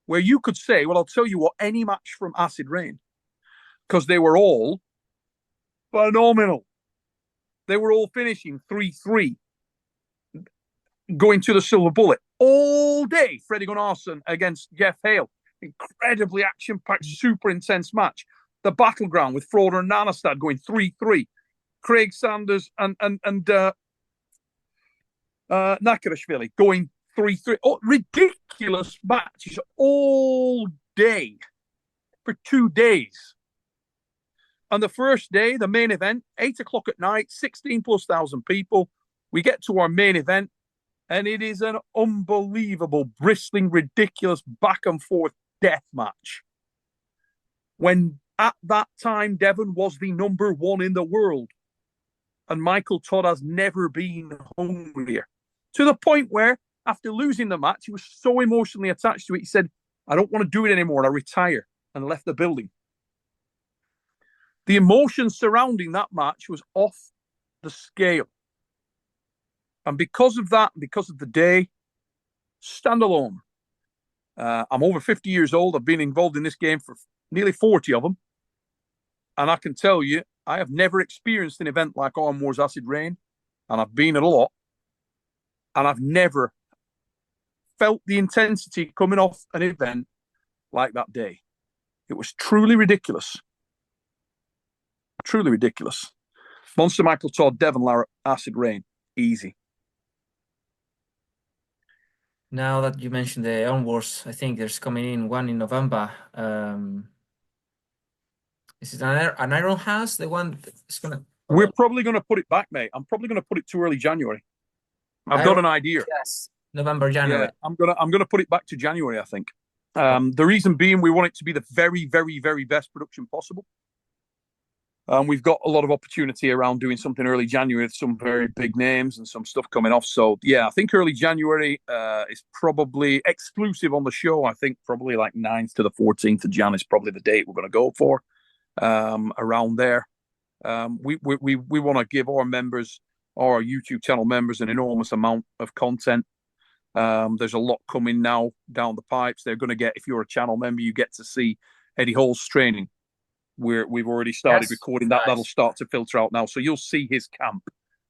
where you could say, well, I'll tell you what, any match from Acid Rain, because they were all phenomenal. They were all finishing 3-3, going to the silver bullet all day. Freddie Gunnarsson against Jeff Hale. Incredibly action-packed, super intense match. The Battleground with Froder and Nanastad going 3-3. Craig Sanders and Nakarashvili going 3-3. Oh, ridiculous matches all day for 2 days. And the first day, the main event, 8 o'clock at night, 16,000+ people. We get to our main event, and it is an unbelievable, bristling, ridiculous back and forth death match. When at that time, Devon was the number 1 in the world. And Michael Todd has never been hungrier. To the point where, after losing the match, he was so emotionally attached to it, he said, I don't want to do it anymore. I retire, and left the building. The emotion surrounding that match was off the scale. And because of that, because of the day, standalone. I'm over 50 years old. I've been involved in this game for nearly 40 of them. And I can tell you, I have never experienced an event like Arm Wars Acid Rain. And I've been at a lot. And I've never felt the intensity coming off an event like that day. It was truly ridiculous. Truly ridiculous. Monster Michael Todd, Devon Larratt, Acid Rain. Easy. Now that you mentioned the Arm Wars, I think there's coming in one in November. Is it an Iron House? The one that's gonna. We're probably going to put it back, mate. I'm probably going to put it to early January. I've got an idea. Yes, November, January. Yeah, I'm gonna put it back to January, I think. The reason being, we want it to be the very, very, very best production possible. We've got a lot of opportunity around doing something early January with some very big names and some stuff coming off. So, yeah, I think early January is probably exclusive on the show. I think probably like 9th to the 14th of Jan is probably the date we're going to go for, around there. We want to give our members, our YouTube channel members, an enormous amount of content. There's a lot coming now down the pipes. They're going to get, if you're a channel member, you get to see Eddie Hall's training. We've already started recording that. Nice. That'll start to filter out now. So you'll see his camp,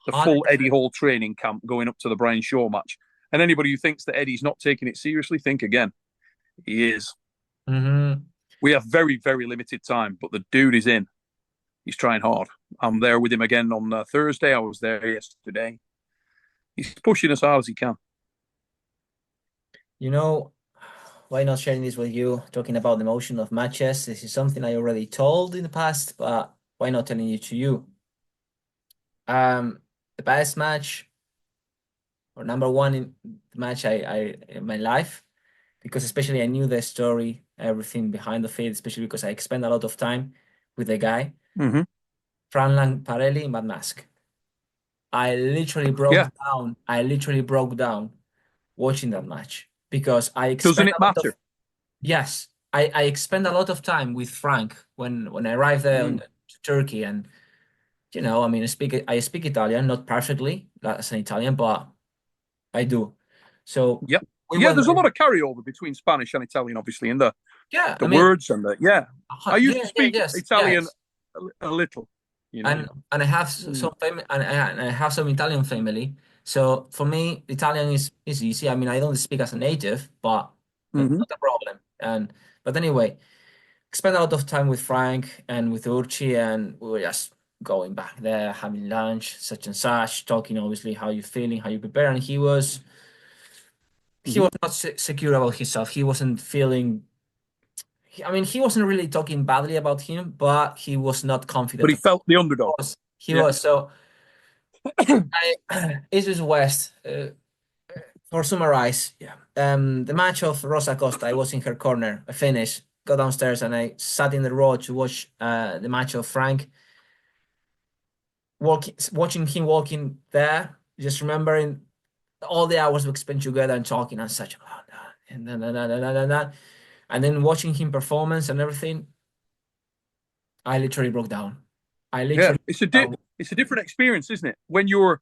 the full Eddie Hall training camp going up to the Brian Shaw match. And anybody who thinks that Eddie's not taking it seriously, think again. He is. Mm-hmm. We have very, very limited time, but the dude is in. He's trying hard. I'm there with him again on Thursday. I was there yesterday. He's pushing as hard as he can. You know, why not sharing this with you, talking about the motion of matches? This is something I already told in the past, but why not telling it to you? The best match or number one in the match I in my life, because especially I knew the story, everything behind the field, especially because I spent a lot of time with the guy, Mm-hmm. Frank Parelli in Mad Mask. I literally broke Yeah. down. I literally broke down watching that match because I Doesn't expend it a lot of matter? yes, I expend a lot of time with Frank when I arrived there Mm. in Turkey, and I mean I speak Italian, not perfectly as an Italian, but I do. So Yep. we Yeah, went there's a there. lot of carryover between Spanish and Italian, obviously, in the Yeah, the I mean, words and the yeah. I used to speak yes, Italian yes. a little, you know. And I have Mm. some family, and I have some Italian family. So for me, Italian is easy. I mean, I don't speak as a native, but Mm-hmm. not a problem. And but anyway, spent a lot of time with Frank and with Urchi, and we were just going back there, having lunch, such and such, talking obviously how you feeling, how you prepare. And he Mm-hmm. was not secure about himself. He wasn't feeling. I mean, he wasn't really talking badly about him, but he was not But confident. he felt the underdog. He Yeah. was so. East is West. For summarize, yeah. The match of Rosa Costa, I was in her corner. I finished, go downstairs, and I sat in the row to watch the match of Frank. Watching him walking there, just remembering all the hours we spent together and talking and such. Oh, no, and then watching him performance and everything, I literally broke down. I Yeah. literally broke down. It's a different experience, isn't it? When you're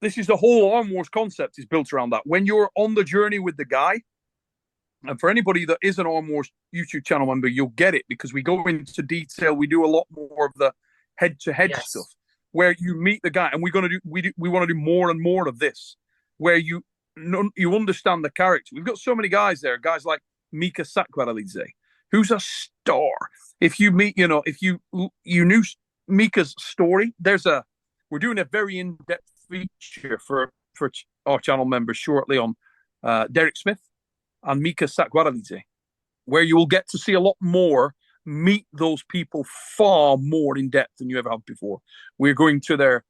this is the whole Arm Wars concept is built around that. When you're on the journey with the guy, and for anybody that is an Arm Wars YouTube channel member, you'll get it because we go into detail. We do a lot more of the head-to-head stuff Yes. where you meet the guy, and we want to do more and more of this, where you understand the character. We've got so many guys there, guys like Mika Sakwaralidze, who's a star. If you meet, if you knew Mika's story, we're doing a very in-depth feature for our channel members shortly on Derek Smith and Mika Sakwaralidze, where you will get to see a lot more, meet those people far more in depth than you ever have before. We're going to their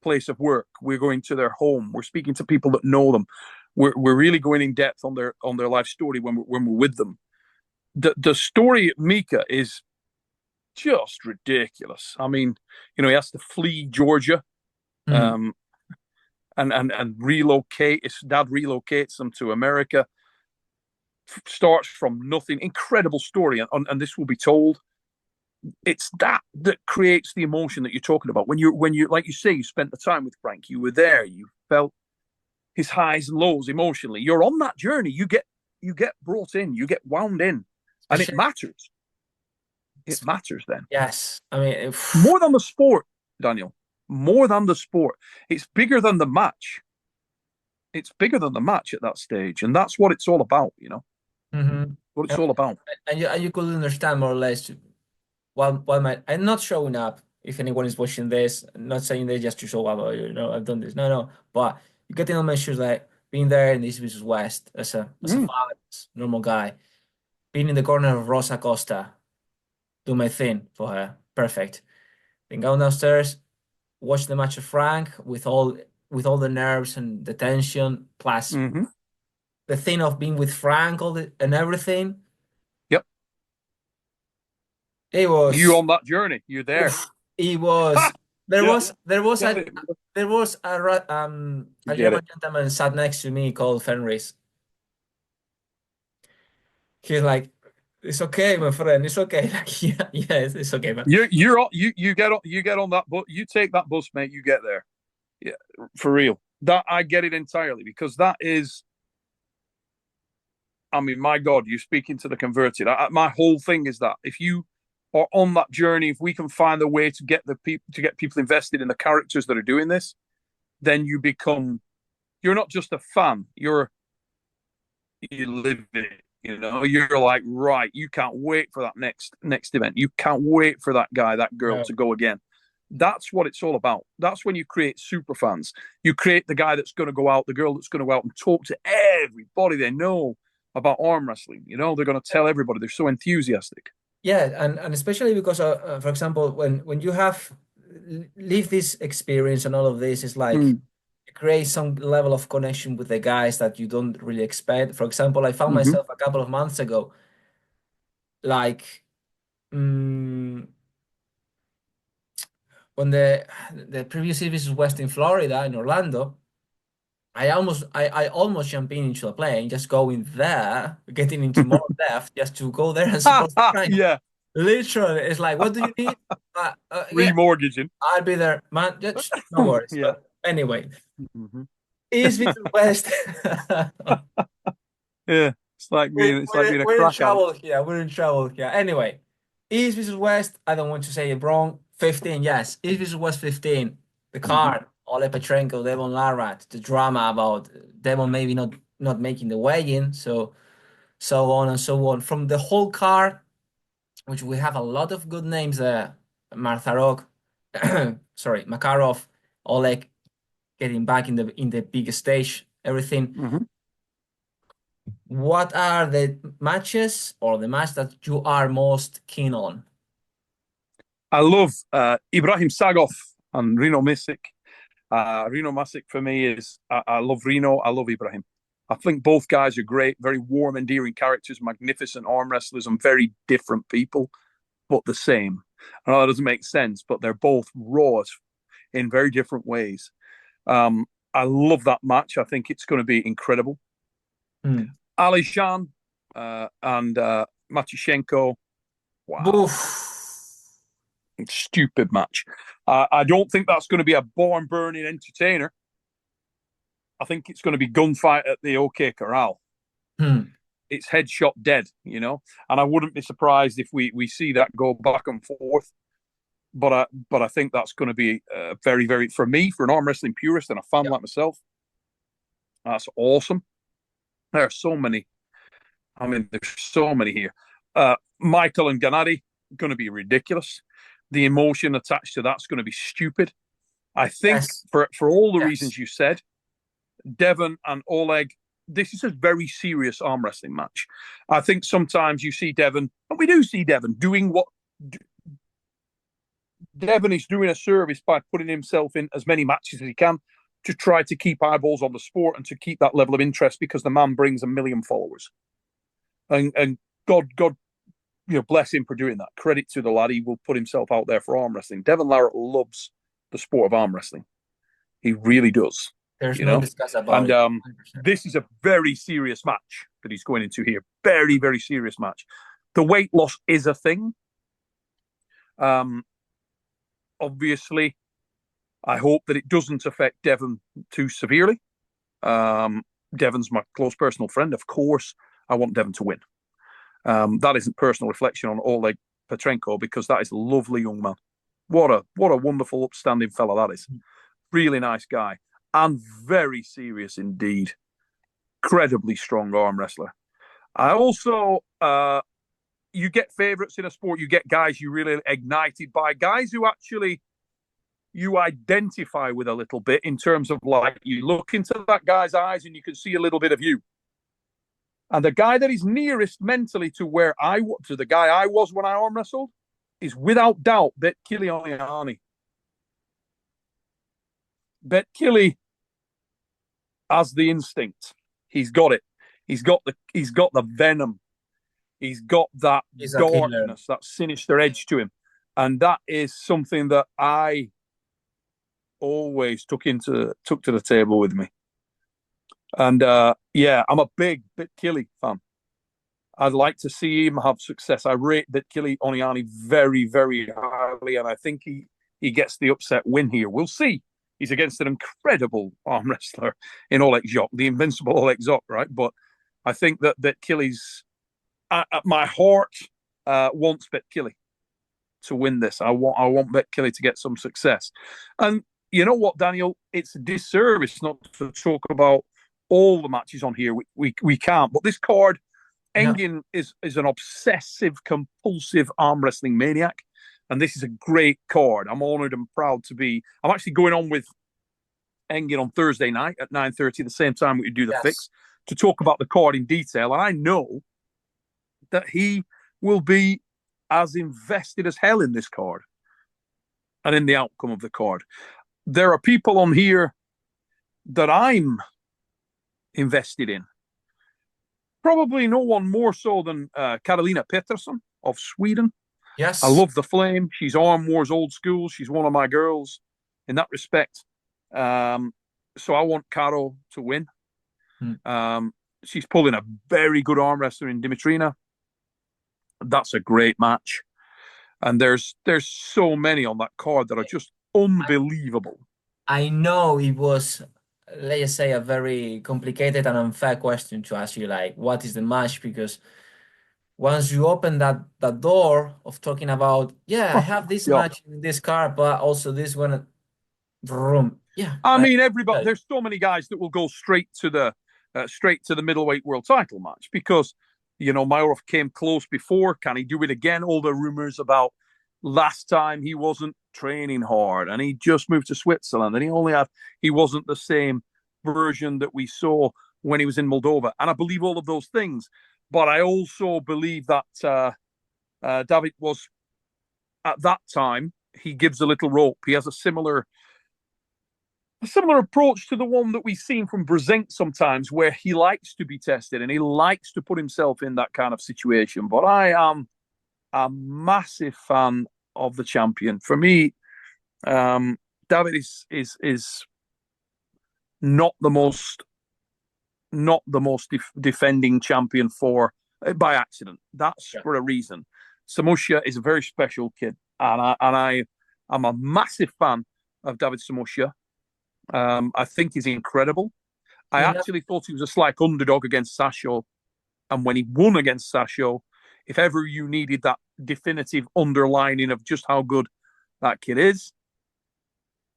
place of work. We're going to their home. We're speaking to people that know them. We're really going in depth on their life story when we're with them. The story of Mika is just ridiculous. I mean, he has to flee Georgia, Mhm. and relocate. His dad relocates him to America. Starts from nothing. Incredible story, and this will be told. It's that creates the emotion that you're talking about. When you like you say, you spent the time with Frank. You were there. You felt his highs and lows emotionally. You're on that journey. You get brought in. You get wound in, and it Especially, matters. It matters then yes. I mean, more than the sport, Daniel. More than the sport. It's bigger than the match. It's bigger than the match at that stage, and that's what it's all about. mhm. What it's all about. And you could understand more or less I'm not showing up if anyone is watching this, not saying this just to show up, I've done this. No, but you get in on my shoes, like being there in this versus West as a Mm. fan, as a normal guy, being in the corner of Rosa Costa, do my thing for her. Perfect. Then go downstairs, watch the match of Frank with all the nerves and the tension, plus Mm-hmm. the thing of being with Frank and everything. Yep. It You was on that journey. You're there. oof, it was there Yeah. was there was Get a it. there was You a get German it. gentleman sat next to me called Fenris. He's like, it's okay, my friend, it's okay. Like, yeah, it's okay, man. You get on that bus. You take that bus, mate. You get there. Yeah, for real. That I get it entirely because that is. I mean, my God, you're speaking to the converted. My whole thing is that if you are on that journey, if we can find a way to get people invested in the characters that are doing this, then you're not just a fan. You live it. You're like, right, you can't wait for that next event. You can't wait for that guy, that girl No. to go again. That's what it's all about. That's when you create super fans. You create the guy that's going to go out, the girl that's going to go out and talk to everybody they know about arm wrestling. They're going to tell everybody. They're so enthusiastic. Yeah, and especially because for example, when you have live this experience and all of this is like Mm. create some level of connection with the guys that you don't really expect. For example, I found Hmm. myself a couple of months ago, like mm, when the previous series was in Florida in Orlando. I almost jumped into a plane, just going there, getting into more depth, just to go there and support the client. Yeah, Literally, it's like, what do you need? Yeah, remortgaging. I'll be there, man. Just no worries. Yeah. But anyway, Hmm. East versus West. Yeah, it's like being a We're in crack addict. trouble here. We're in trouble here. Anyway, East versus West. I don't want to say it wrong. 15, yes. East versus West 15. The Hmm. card. Ole Petrenko, Devon Larratt. The drama about Devon maybe not making the weigh-in. So on and so on. From the whole card, which we have a lot of good names there. Martharok, sorry, Makarov, Oleg getting back in the big stage, everything. Hmm. What are the matches or the match that you are most keen on? I love Ibrahim Sagov and Reno Misic. Reno Masic for me is I love Reno. I love Ibrahim. I think both guys are great, very warm, endearing characters, magnificent arm wrestlers, and very different people, but the same. I know that doesn't make sense, but they're both raw in very different ways. I love that match. I think it's going to be incredible. Hmm. Alishan and Matyushenko. Wow. Boof. Stupid match. I don't think that's going to be a barn burning entertainer. I think it's going to be gunfight at the OK Corral. Hmm. It's headshot dead, and I wouldn't be surprised if we see that go back and forth. But I think that's going to be very, very, for me, for an arm wrestling purist and a fan like myself, that's awesome. There are so many. I mean, there's so many here. Michael and Gennady, going to be ridiculous. The emotion attached to that's going to be stupid. I think Yes. for all the Yes. reasons you said, Devon and Oleg, this is a very serious arm wrestling match. I think sometimes you see Devon, and we do see Devon doing what Devon is doing a service by putting himself in as many matches as he can to try to keep eyeballs on the sport and to keep that level of interest because the man brings 1 million followers. And God, bless him for doing that. Credit to the lad. He will put himself out there for arm wrestling. Devon Larratt loves the sport of arm wrestling. He really does. There's no discuss about and it. this is a very serious match that he's going into here. Very, very serious match. The weight loss is a thing. Obviously, I hope that it doesn't affect Devon too severely. Devon's my close personal friend. Of course, I want Devon to win. That isn't personal reflection on Oleg Petrenko because that is a lovely young man. What a wonderful, upstanding fella that is. Really nice guy and very serious indeed. Incredibly strong arm wrestler. I also, you get favorites in a sport. You get guys you really ignited by, guys who actually you identify with a little bit in terms of like you look into that guy's eyes and you can see a little bit of you. And the guy that is nearest mentally to the guy I was when I arm wrestled is without doubt Betkili Oniani. Betkili has the instinct. He's got it. He's got the venom. He's got that darkness, that sinister edge to him. And that is something that I always took to the table with me. And I'm a big Betkili fan. I'd like to see him have success. I rate Betkili Oniani very, very highly, and I think he gets the upset win here. We'll see. He's against an incredible arm wrestler in Oleg Zok, the invincible Oleg Zok, right? But I think that Betkili's at my heart wants Betkili to win this. I want Betkili to get some success. And you know what, Daniel? It's a disservice not to talk about all the matches on here. We can't. But this card, Engin is an obsessive, compulsive arm wrestling maniac. And this is a great card. I'm honoured and proud to be. I'm actually going on with Engin on Thursday night at 9:30, the same time we do the fix, to talk about the card in detail. And I know that he will be as invested as hell in this card. and in the outcome of the card. There are people on here that I'm invested in. Probably no one more so than Karolina Pettersson of Sweden. Yes. I love the Flame. She's Arm Wars old school. She's one of my girls in that respect. So I want Caro to win. She's pulling a very good arm wrestler in Dimitrina. That's a great match. And there's so many on that card that are just unbelievable. I know it was, let's just say, a very complicated and unfair question to ask you, like, what is the match? Because once you open that door of talking about, I have this match in this card, but also this one, vroom. Yeah. I mean, everybody. There's so many guys that will go straight to the middleweight world title match because Mayorov came close before. Can he do it again? All the rumors about last time he wasn't training hard and he just moved to Switzerland and he wasn't the same version that we saw when he was in Moldova. And I believe all of those things. But I also believe that David was, at that time, he gives a little rope. He has a similar approach to the one that we've seen from Brzezinski sometimes, where he likes to be tested and he likes to put himself in that kind of situation. But I am a massive fan of the champion. For me, David is not the most defending champion by accident. That's for a reason. Samusha is a very special kid, and I'm a massive fan of David Samusha. I think he's incredible. I actually thought he was a slight underdog against Sasho, and when he won against Sasho, if ever you needed that definitive underlining of just how good that kid is,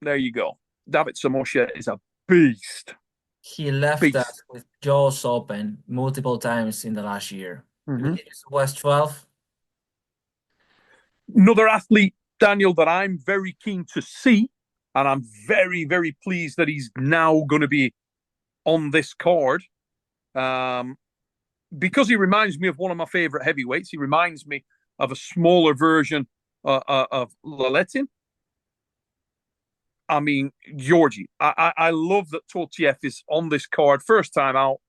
there you go. David Samusha is a beast. He left us with jaws open multiple times in the last year. Was 12. Another athlete, Daniel, that I'm very keen to see, and I'm very, very pleased that he's now going to be on this card, because he reminds me of one of my favorite heavyweights. He reminds me of a smaller version of Laletin. I mean, Georgie. I love that Tortiev is on this card. First time out.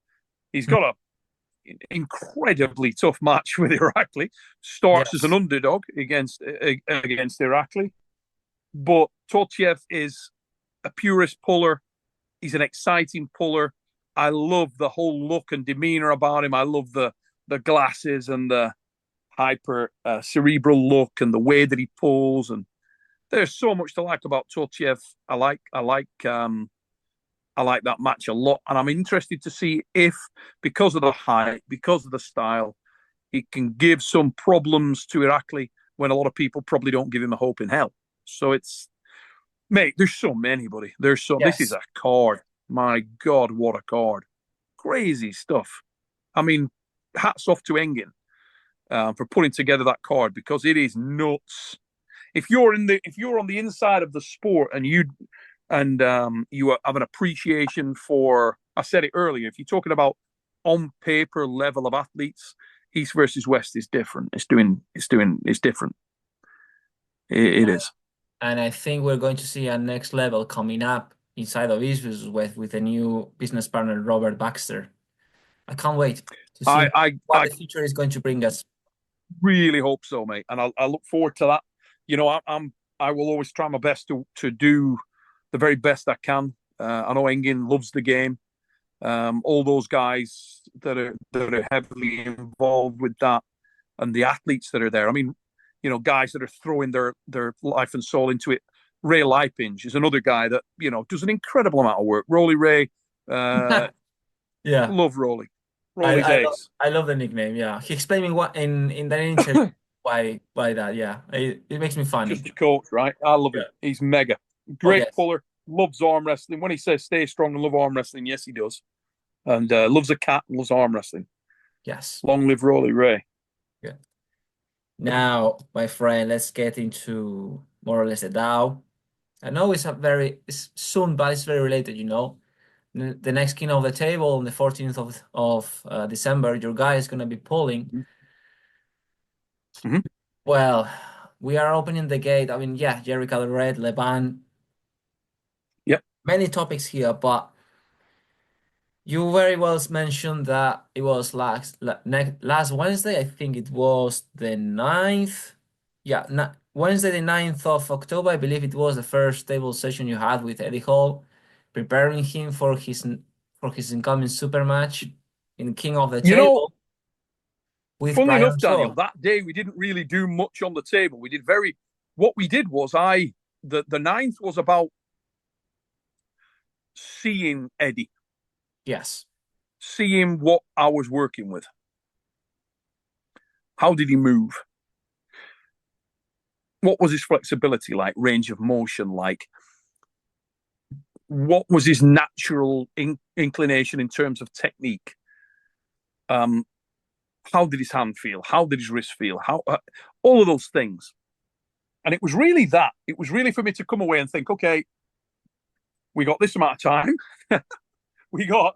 He's got an incredibly tough match with Irakli. Starts as an underdog against Irakli. But Tortiev is a purist puller. He's an exciting puller. I love the whole look and demeanor about him. I love the glasses and the hyper cerebral look and the way that he pulls. And there's so much to like about Tortiev. I like that match a lot, and I'm interested to see if, because of the height, because of the style, he can give some problems to Irakli when a lot of people probably don't give him a hope in hell. So there's so many, buddy. This is a card. My God, what a card! Crazy stuff. I mean, hats off to Engin for putting together that card, because it is nuts. If you're on the inside of the sport and you have an appreciation for, I said it earlier, if you're talking about on paper level of athletes, East versus West is different. It's different. It is. And I think we're going to see a next level coming up inside of East versus West with a new business partner, Robert Baxter. I can't wait to see what the future is going to bring us. Really hope so, mate. And I look forward to that. I will always try my best to do the very best I can. I know Engin loves the game. All those guys that are heavily involved with that, and the athletes that are there. I mean, guys that are throwing their life and soul into it. Ray Lipinge is another guy that does an incredible amount of work. Rolly Ray, love Rolly. Rolly's ace. I love the nickname. Yeah, he explained me what in that interview why that. Yeah, it makes me funny. Just a coach, right? I love it. He's mega. Great puller. Loves arm wrestling. When he says stay strong and love arm wrestling, yes, he does. And loves a cat and loves arm wrestling. Yes. Long live Rolly Ray. Yeah. Now, my friend, let's get into more or less the DAO. I know it's soon, but it's very related, The next king of the table on the 14th of December, your guy is going to be pulling. Mm-hmm. Well, we are opening the gate. I mean, yeah, Jerry Calderette, Levan, Yep. many topics here, but you very well mentioned that it was last Wednesday. I think it was the 9th. Yeah, Wednesday, the 9th of October. I believe it was the first table session you had with Eddie Hall, preparing him for his incoming super match in King of the You know, Table with funnily enough, Brian Daniel, Shaw. that day we didn't really do much on the table. What we did was the 9th was about seeing Eddie, Yes. seeing what I was working with. How did he move? What was his flexibility like? Range of motion like? What was his natural inclination in terms of technique? How did his hand feel? How did his wrist feel? How all of those things. And it was really that. It was really for me to come away and think, okay, we got this amount of time. we got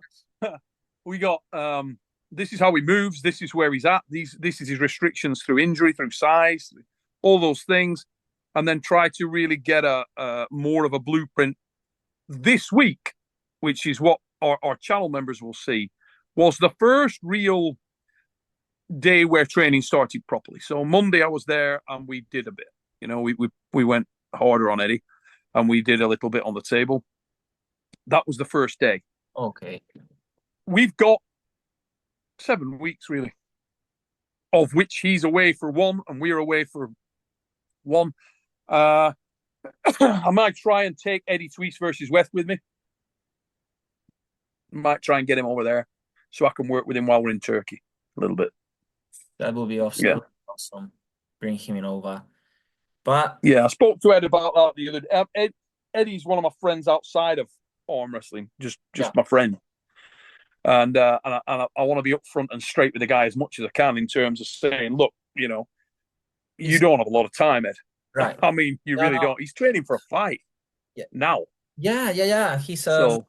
this is how he moves, this is where he's at, this is his restrictions through injury, through size, all those things, and then try to really get a more of a blueprint this week, which is what our channel members will see, was the first real day where training started properly. So Monday I was there and we did a bit. You know, we went harder on Eddie and we did a little bit on the table. That was the first day. Okay. We've got 7 weeks really, of which he's away for one and we're away for one. I might try and take Eddie to East versus West with me. Might try and get him over there so I can work with him while we're in Turkey a little bit. That would be awesome. Yeah. Awesome. Bring him in over. But yeah, I spoke to Ed about that the other day. Eddie's one of my friends outside of arm wrestling, just my friend. And I want to be upfront and straight with the guy as much as I can in terms of saying, look, you know, you don't have a lot of time, Ed. Right. I mean, you really don't. He's training for a fight now. Yeah. He's So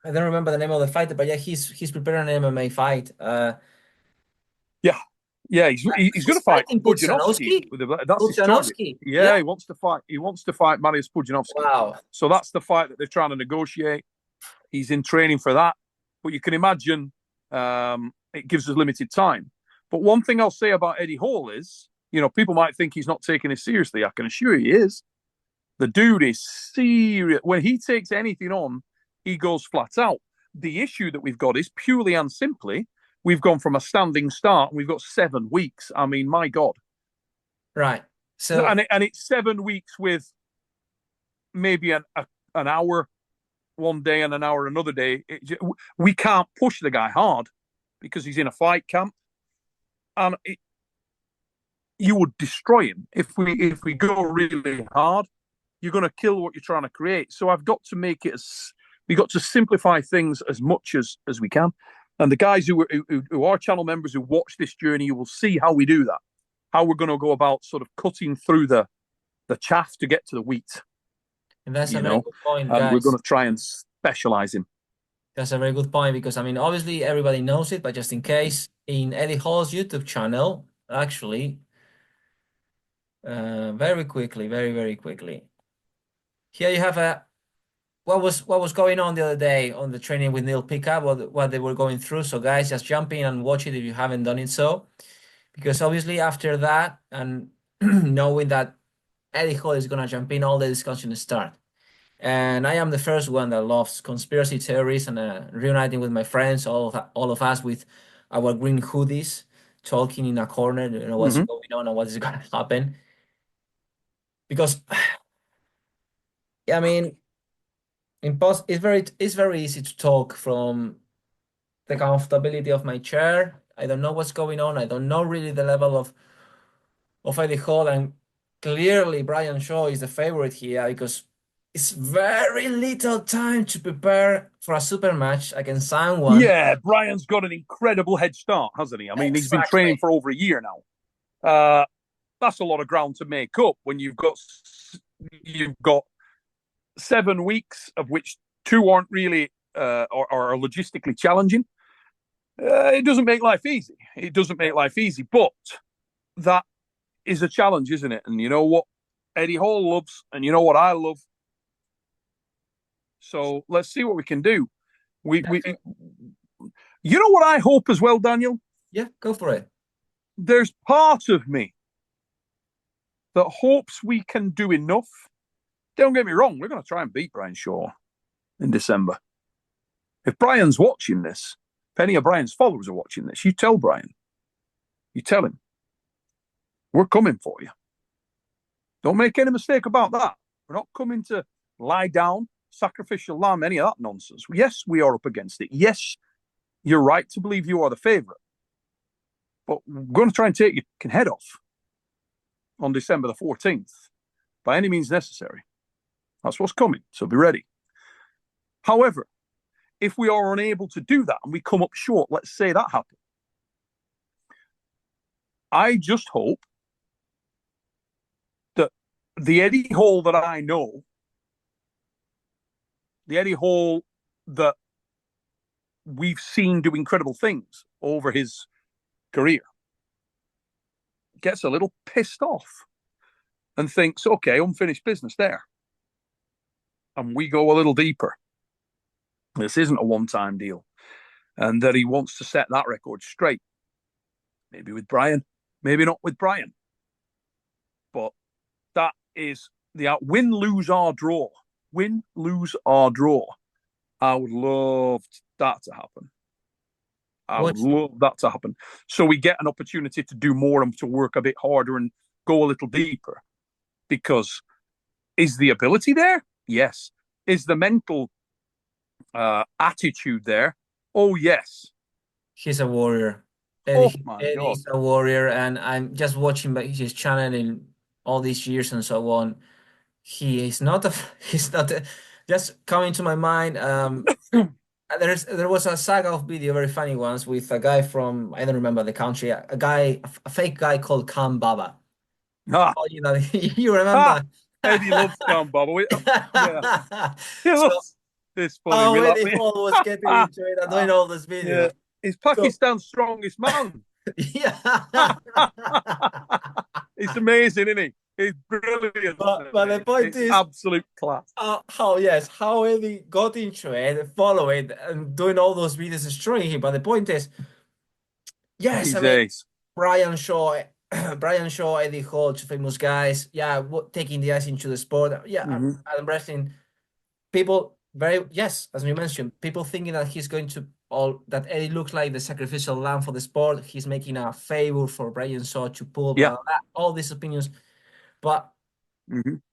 I don't remember the name of the fighter, but yeah, he's preparing an MMA fight. Yeah, he's going to fight Pudzianowski. That's his target. Yeah, he wants to fight. He wants to fight Mariusz Pudzianowski. Wow. So that's the fight that they're trying to negotiate. He's in training for that. But you can imagine it gives us limited time. But one thing I'll say about Eddie Hall is, you know, people might think he's not taking it seriously. I can assure you he is. The dude is serious. When he takes anything on, he goes flat out. The issue that we've got is purely and simply, we've gone from a standing start and we've got 7 weeks. I mean, my God. Right. So and it's 7 weeks with maybe an hour one day and an hour another day. We can't push the guy hard because he's in a fight camp. And you would destroy him. If we go really hard, you're going to kill what you're trying to create. So I've got to make it we've got to simplify things as much as we can. And the guys who are channel members who watch this journey, you will see how we do that, how we're going to go about sort of cutting through the chaff to get to the wheat. And that's a very good point, and guys. We're going to try and specialize him. That's a very good point because, I mean, obviously everybody knows it, but just in case, in Eddie Hall's YouTube channel, actually, very quickly, very quickly. Here you have what was going on the other day on the training with Neil Pickup, what they were going through. So guys, just jump in and watch it if you haven't done it so. Because obviously after that, and knowing that Eddie Hall is going to jump in, all the discussion start. And I am the first one that loves conspiracy theories and reuniting with my friends, all of us with our green hoodies, talking in a corner, you know, what's going on and what is going to happen. Because, I mean, it's very easy to talk from the comfortability of my chair. I don't know what's going on. I don't know really the level of Eddie Hall, and clearly Brian Shaw is the favorite here because it's very little time to prepare for a super match against someone. Yeah, Brian's got an incredible head start, hasn't he? I mean, He's been training for over a year now. That's a lot of ground to make up when you've got 7 weeks, of which 2 aren't really are logistically challenging. It doesn't make life easy. But that is a challenge, isn't it? And you know what Eddie Hall loves, and you know what I love. So let's see what we can do. You know what I hope as well, Daniel? Yeah, go for it. There's part of me that hopes we can do enough. Don't get me wrong, we're going to try and beat Brian Shaw in December. If Brian's watching this, if any of Brian's followers are watching this, you tell Brian. You tell him. We're coming for you. Don't make any mistake about that. We're not coming to lie down, sacrificial lamb, any of that nonsense. Yes, we are up against it. Yes, you're right to believe you are the favourite. But we're going to try and take your head off on December the 14th by any means necessary. That's what's coming, so be ready. However, if we are unable to do that and we come up short, let's say that happened, I just hope that the Eddie Hall that I know, the Eddie Hall that we've seen do incredible things over his career, gets a little pissed off and thinks, okay, unfinished business there. And we go a little deeper. This isn't a one-time deal. And that he wants to set that record straight. Maybe with Brian, maybe not with Brian. But that is the win, lose, or draw. Win, lose, or draw. I would love that to happen. I would love that to happen. So we get an opportunity to do more and to work a bit harder and go a little deeper. Because is the ability there? Yes. Is the mental attitude there? Oh, yes. He's a warrior. Eddie's a warrior, and I'm just watching his channel in all these years and so on. He's not just coming to my mind. There was a saga of video, very funny ones, with a guy from, I don't remember the country, a fake guy called Khan Baba. Ah. Oh, you remember? Eddie loves Khan Baba. Yeah. He loves this funny. Oh, Eddie Hall was getting into it and doing all this video. Yeah. He's Pakistan's strongest man. Yeah. It's amazing, isn't he? He's brilliant. But the point is absolute class. How Eddie got into it, follow it, and doing all those videos destroying him. But the point is, yes, Brian Shaw, Eddie Hall, two famous guys. Yeah, taking the ice into the sport. Yeah, Arm wrestling. People as we mentioned, people thinking that he's going to that Eddie looks like the sacrificial lamb for the sport. He's making a favor for Brian Shaw to pull all these opinions. But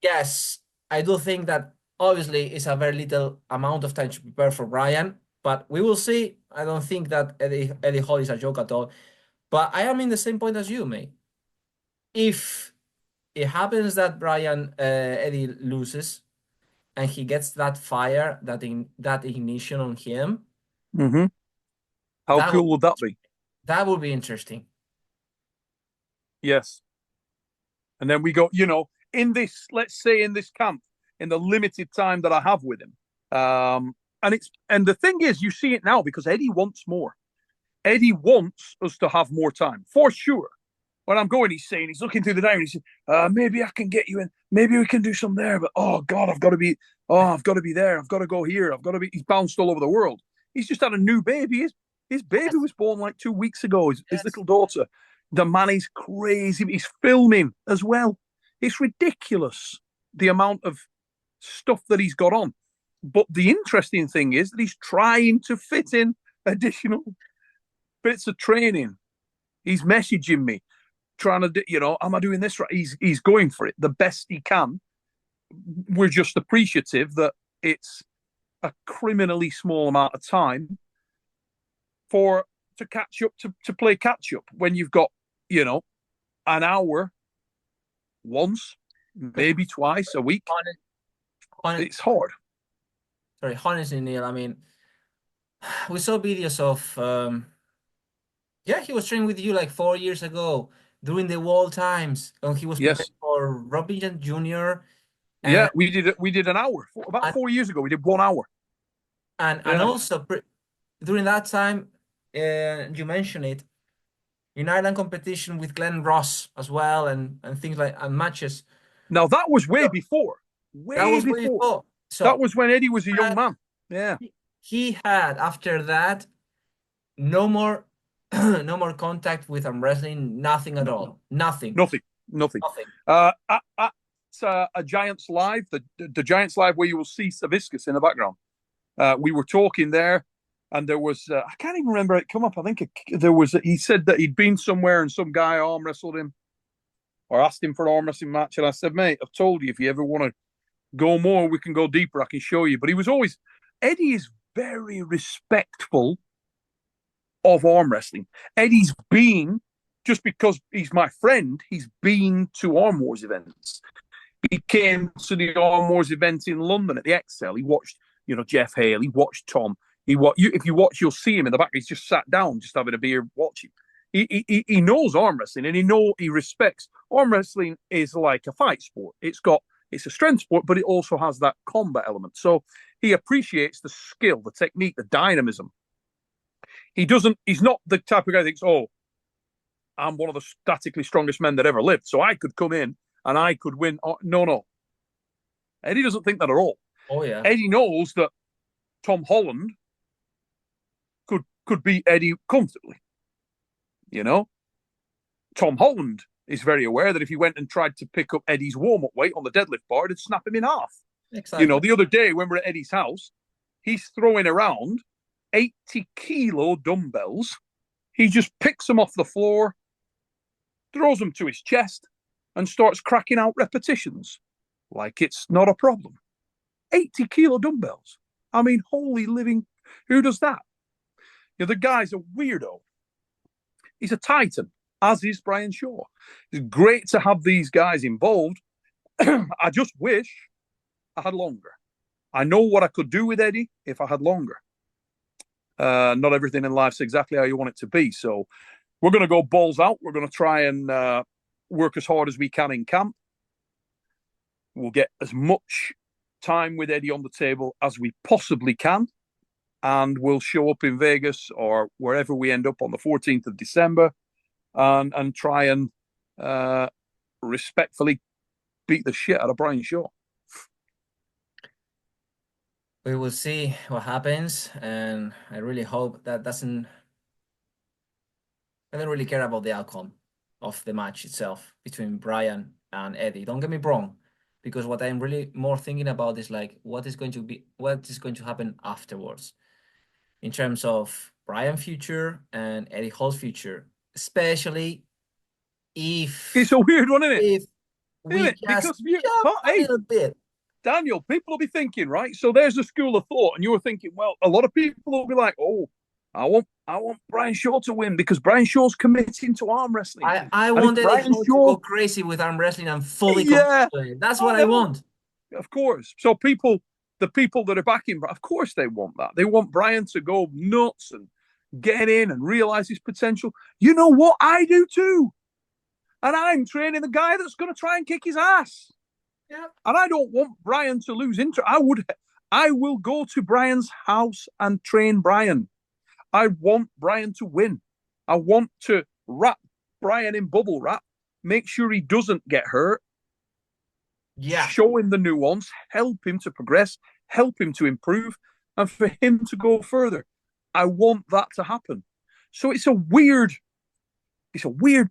yes, I do think that obviously it's a very little amount of time to prepare for Brian, but we will see. I don't think that Eddie Hall is a joke at all. But I am in the same point as you, mate. If it happens that Eddie loses and he gets that fire, that ignition on him, how cool would that be? That would be interesting. Yes. And then we go, let's say in this camp, in the limited time that I have with him. And the thing is, you see it now because Eddie wants more. Eddie wants us to have more time, for sure. When I'm going, he's looking through the diary, he's saying, maybe I can get you in, maybe we can do some there, but oh God, I've got to be there, I've got to go here, he's bounced all over the world. He's just had a new baby. His baby was born like 2 weeks ago, his little daughter. The man is crazy. He's filming as well. It's ridiculous, the amount of stuff that he's got on. But the interesting thing is that he's trying to fit in additional bits of training. He's messaging me, trying to, am I doing this right? He's going for it the best he can. We're just appreciative that it's a criminally small amount of time to catch up, to play catch up when you've got, an hour once, maybe twice a week. It's hard. Sorry, honestly, Neil, I mean, we saw videos of, he was training with you like 4 years ago during the World times, and he was preparing for Robinson Jr. Yeah, we did an hour. About 4 years ago, we did 1 hour. And also, during that time, you mentioned it, in Ireland competition with Glenn Ross as well, and things like and matches. Now that was way So before. that Way was way before. before. So That was when Eddie was a young man. Yeah. he had after that no more no more contact with arm wrestling, nothing at all. Nothing. Nothing. At a Giants Live, the Giants Live where you will see Saviscus in the background. We were talking there, and there was I can't even remember it come up. I think there was he said that he'd been somewhere and some guy arm wrestled him or asked him for an arm wrestling match, and I said, mate, I've told you if you ever want to go more, we can go deeper. I can show you. But he was always Eddie is very respectful of arm wrestling. Eddie's been, just because he's my friend, he's been to Arm Wars events. He came to the Arm Wars event in London at the Excel. He watched, Jeff Hale. He watched Tom. If you watch, you'll see him in the back. He's just sat down, just having a beer, watching. He knows arm wrestling, and he respects arm wrestling. Is like a fight sport. It's a strength sport, but it also has that combat element. So he appreciates the skill, the technique, the dynamism. He's not the type of guy that thinks, oh, I'm one of the statically strongest men that ever lived, so I could come in and I could win. No. Eddie doesn't think that at all. Oh, yeah. Eddie knows that Tom Holland could beat Eddie comfortably. Tom Holland is very aware that if he went and tried to pick up Eddie's warm-up weight on the deadlift bar, it'd snap him in half. Exactly. The other day when we're at Eddie's house, he's throwing around 80-kilo dumbbells. He just picks them off the floor, throws them to his chest, and starts cracking out repetitions like it's not a problem. 80-kilo dumbbells. I mean, holy living, who does that? The guy's a weirdo. He's a titan, as is Brian Shaw. It's great to have these guys involved. I just wish I had longer. I know what I could do with Eddie if I had longer. Not everything in life's exactly how you want it to be. So we're going to go balls out. We're going to try and work as hard as we can in camp. We'll get as much time with Eddie on the table as we possibly can. And we'll show up in Vegas or wherever we end up on the 14th of December and try and respectfully beat the shit out of Brian Shaw. We will see what happens, and I really hope that I don't really care about the outcome of the match itself between Brian and Eddie. Don't get me wrong, because what I'm really more thinking about is like what is going to happen afterwards in terms of Brian's future and Eddie Hall's future, especially if it's a weird one, isn't it? If we just jump a little bit. Daniel, people will be thinking, right? So there's a school of thought, and you're thinking, well, a lot of people will be like, oh, I want Brian Shaw to win because Brian Shaw's committing to arm wrestling. I want Eddie Hall to go crazy with arm wrestling and fully commit to it. That's what I want. Of course. So the people that are backing, of course they want that. They want Brian to go nuts and get in and realize his potential. You know what? I do too. And I'm training the guy that's going to try and kick his ass. Yeah. And I don't want Brian to lose interest. I will go to Brian's house and train Brian. I want Brian to win. I want to wrap Brian in bubble wrap, make sure he doesn't get hurt. Yeah. Show him the nuance, help him to progress, help him to improve, and for him to go further. I want that to happen. So it's a weird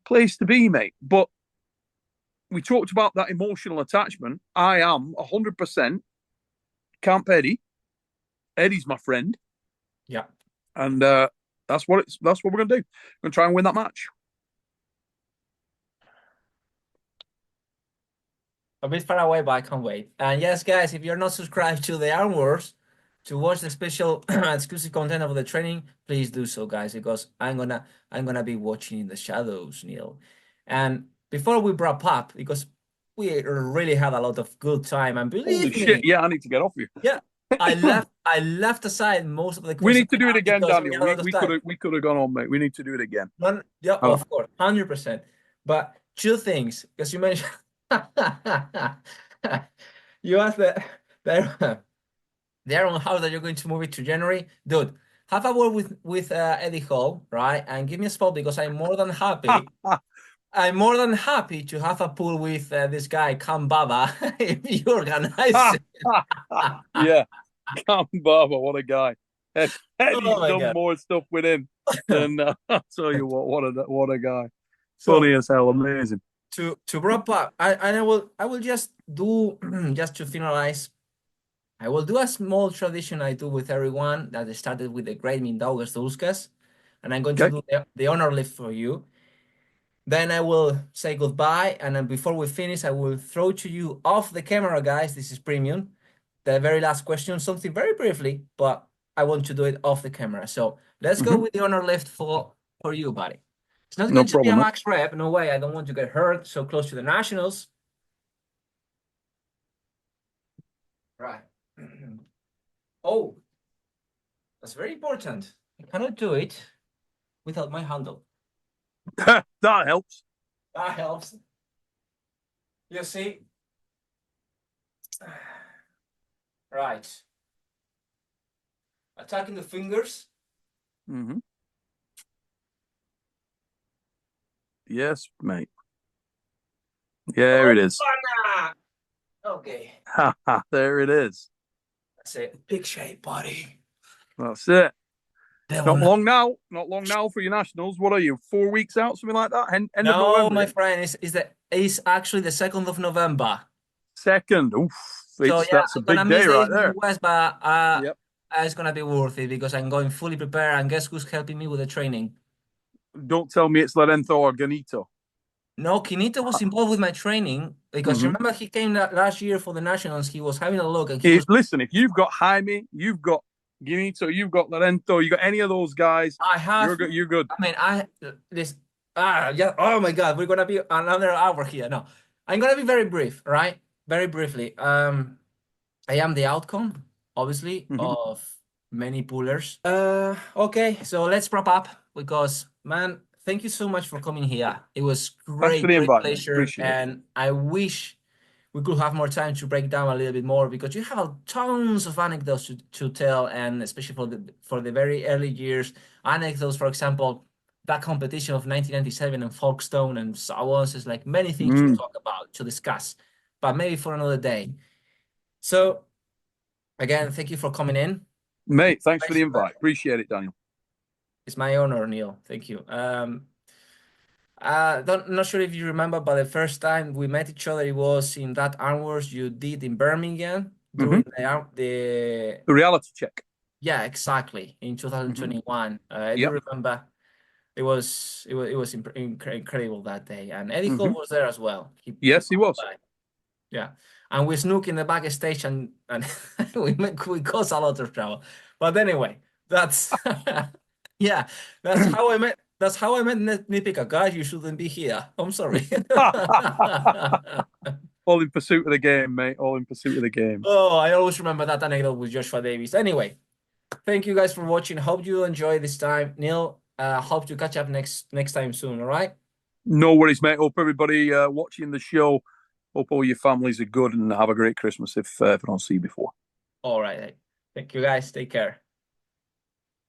place to be, mate. But we talked about that emotional attachment. I am 100% Camp Eddie. Eddie's my friend. Yeah. And that's what we're going to do. We're going to try and win that match. A bit far away, but I can't wait. And yes, guys, if you're not subscribed to the Arm Wars to watch the special exclusive content of the training, please do so, guys, because I'm gonna be watching in the shadows, Neil. And before we wrap up, because we really had a lot of good time, and believe Holy me, shit, yeah, I need to get off you. Yeah, I left aside most of the questions. We need to do it again, Daniel. We could have gone on, mate. We need to do it again. Yeah, of course, 100%. But two things, because you mentioned you asked the Iron how that you're going to move it to January, dude. have a word with Eddie Hall, right? And give me a spot because I'm more than happy. I'm more than happy to have a pool with this guy, Cam Baba, if you organize it. Yeah, Cam Barber, what a guy. Eddie's my done God. more stuff with him than I'll tell you what a guy. So Funny as hell, amazing. to wrap up, I will just do just to finalize. I will do a small tradition I do with everyone that started with the great Mindaugas Dulskas, and I'm going to do the honor lift for you. Then I will say goodbye, and then before we finish, I will throw to you off the camera, guys. This is premium. The very last question, something very briefly, but I want to do it off the camera. So let's go with the honor lift for you, buddy. It's not No going to be a problem, mate. max rep. No way. I don't want to get hurt so close to the nationals. Right. Oh, that's very important. I cannot do it without my handle. That helps. That helps. You see? Right. Attacking the fingers. Mm-hmm. Yes, mate. There it is. Okay. There it is. That's it. Big shape, buddy. That's it. Devil Not long now. Not long now for your nationals. What are you? 4 weeks out, something like that. End of No, November. my friend, it's actually the 2nd of November. 2nd. Oof. So yeah, That's a I'm gonna big miss day the right there. US, but Yep. it's gonna be worth it because I'm going fully prepared. And guess who's helping me with the training? Don't tell me it's Lorenzo or Ganito. No, Kinito was involved with my training because remember he came last year for the nationals. He was having a look and Listen, if you've got Jaime, you've got Ganito, you've got Lorenzo, you got any of those guys, I have. you're good. I mean, yeah. Oh my God, we're gonna be another hour here. No, I'm gonna be very brief, right? Very briefly. I am the outcome, obviously, of many pullers. Okay, so let's wrap up because, man, thank you so much for coming here. It was great pleasure, Appreciate it. and I wish we could have more time to break down a little bit more because you have tons of anecdotes to tell, and especially for the very early years, anecdotes, for example, that competition of 1997 in Folkestone and so on. So it's like many things to talk about, to discuss, but maybe for another day. So again, thank you for coming in. Mate, thanks for the invite. Appreciate it, Daniel. It's my honor, Neil. Thank you. Not sure if you remember, but the first time we met each other, it was in that Arm Wars you did in Birmingham during the reality check. Yeah, exactly. In 2021. I do remember it was incredible that day. And Eddie Hall was there as well. Yes, he was. Yeah. And we snook in the backstage and we caused a lot of trouble. But anyway, that's yeah, that's how I met. That's how I met Nipika. Guys, you shouldn't be here. I'm sorry. All in pursuit of the game, mate. All in pursuit of the game. Oh, I always remember that anecdote with Joshua Davis. Anyway, thank you guys for watching. Hope you enjoy this time. Neil, hope to catch up next time soon, all right? No worries, mate. Hope everybody watching the show, hope all your families are good and have a great Christmas if I don't see you before. All right. Thank you, guys. Take care.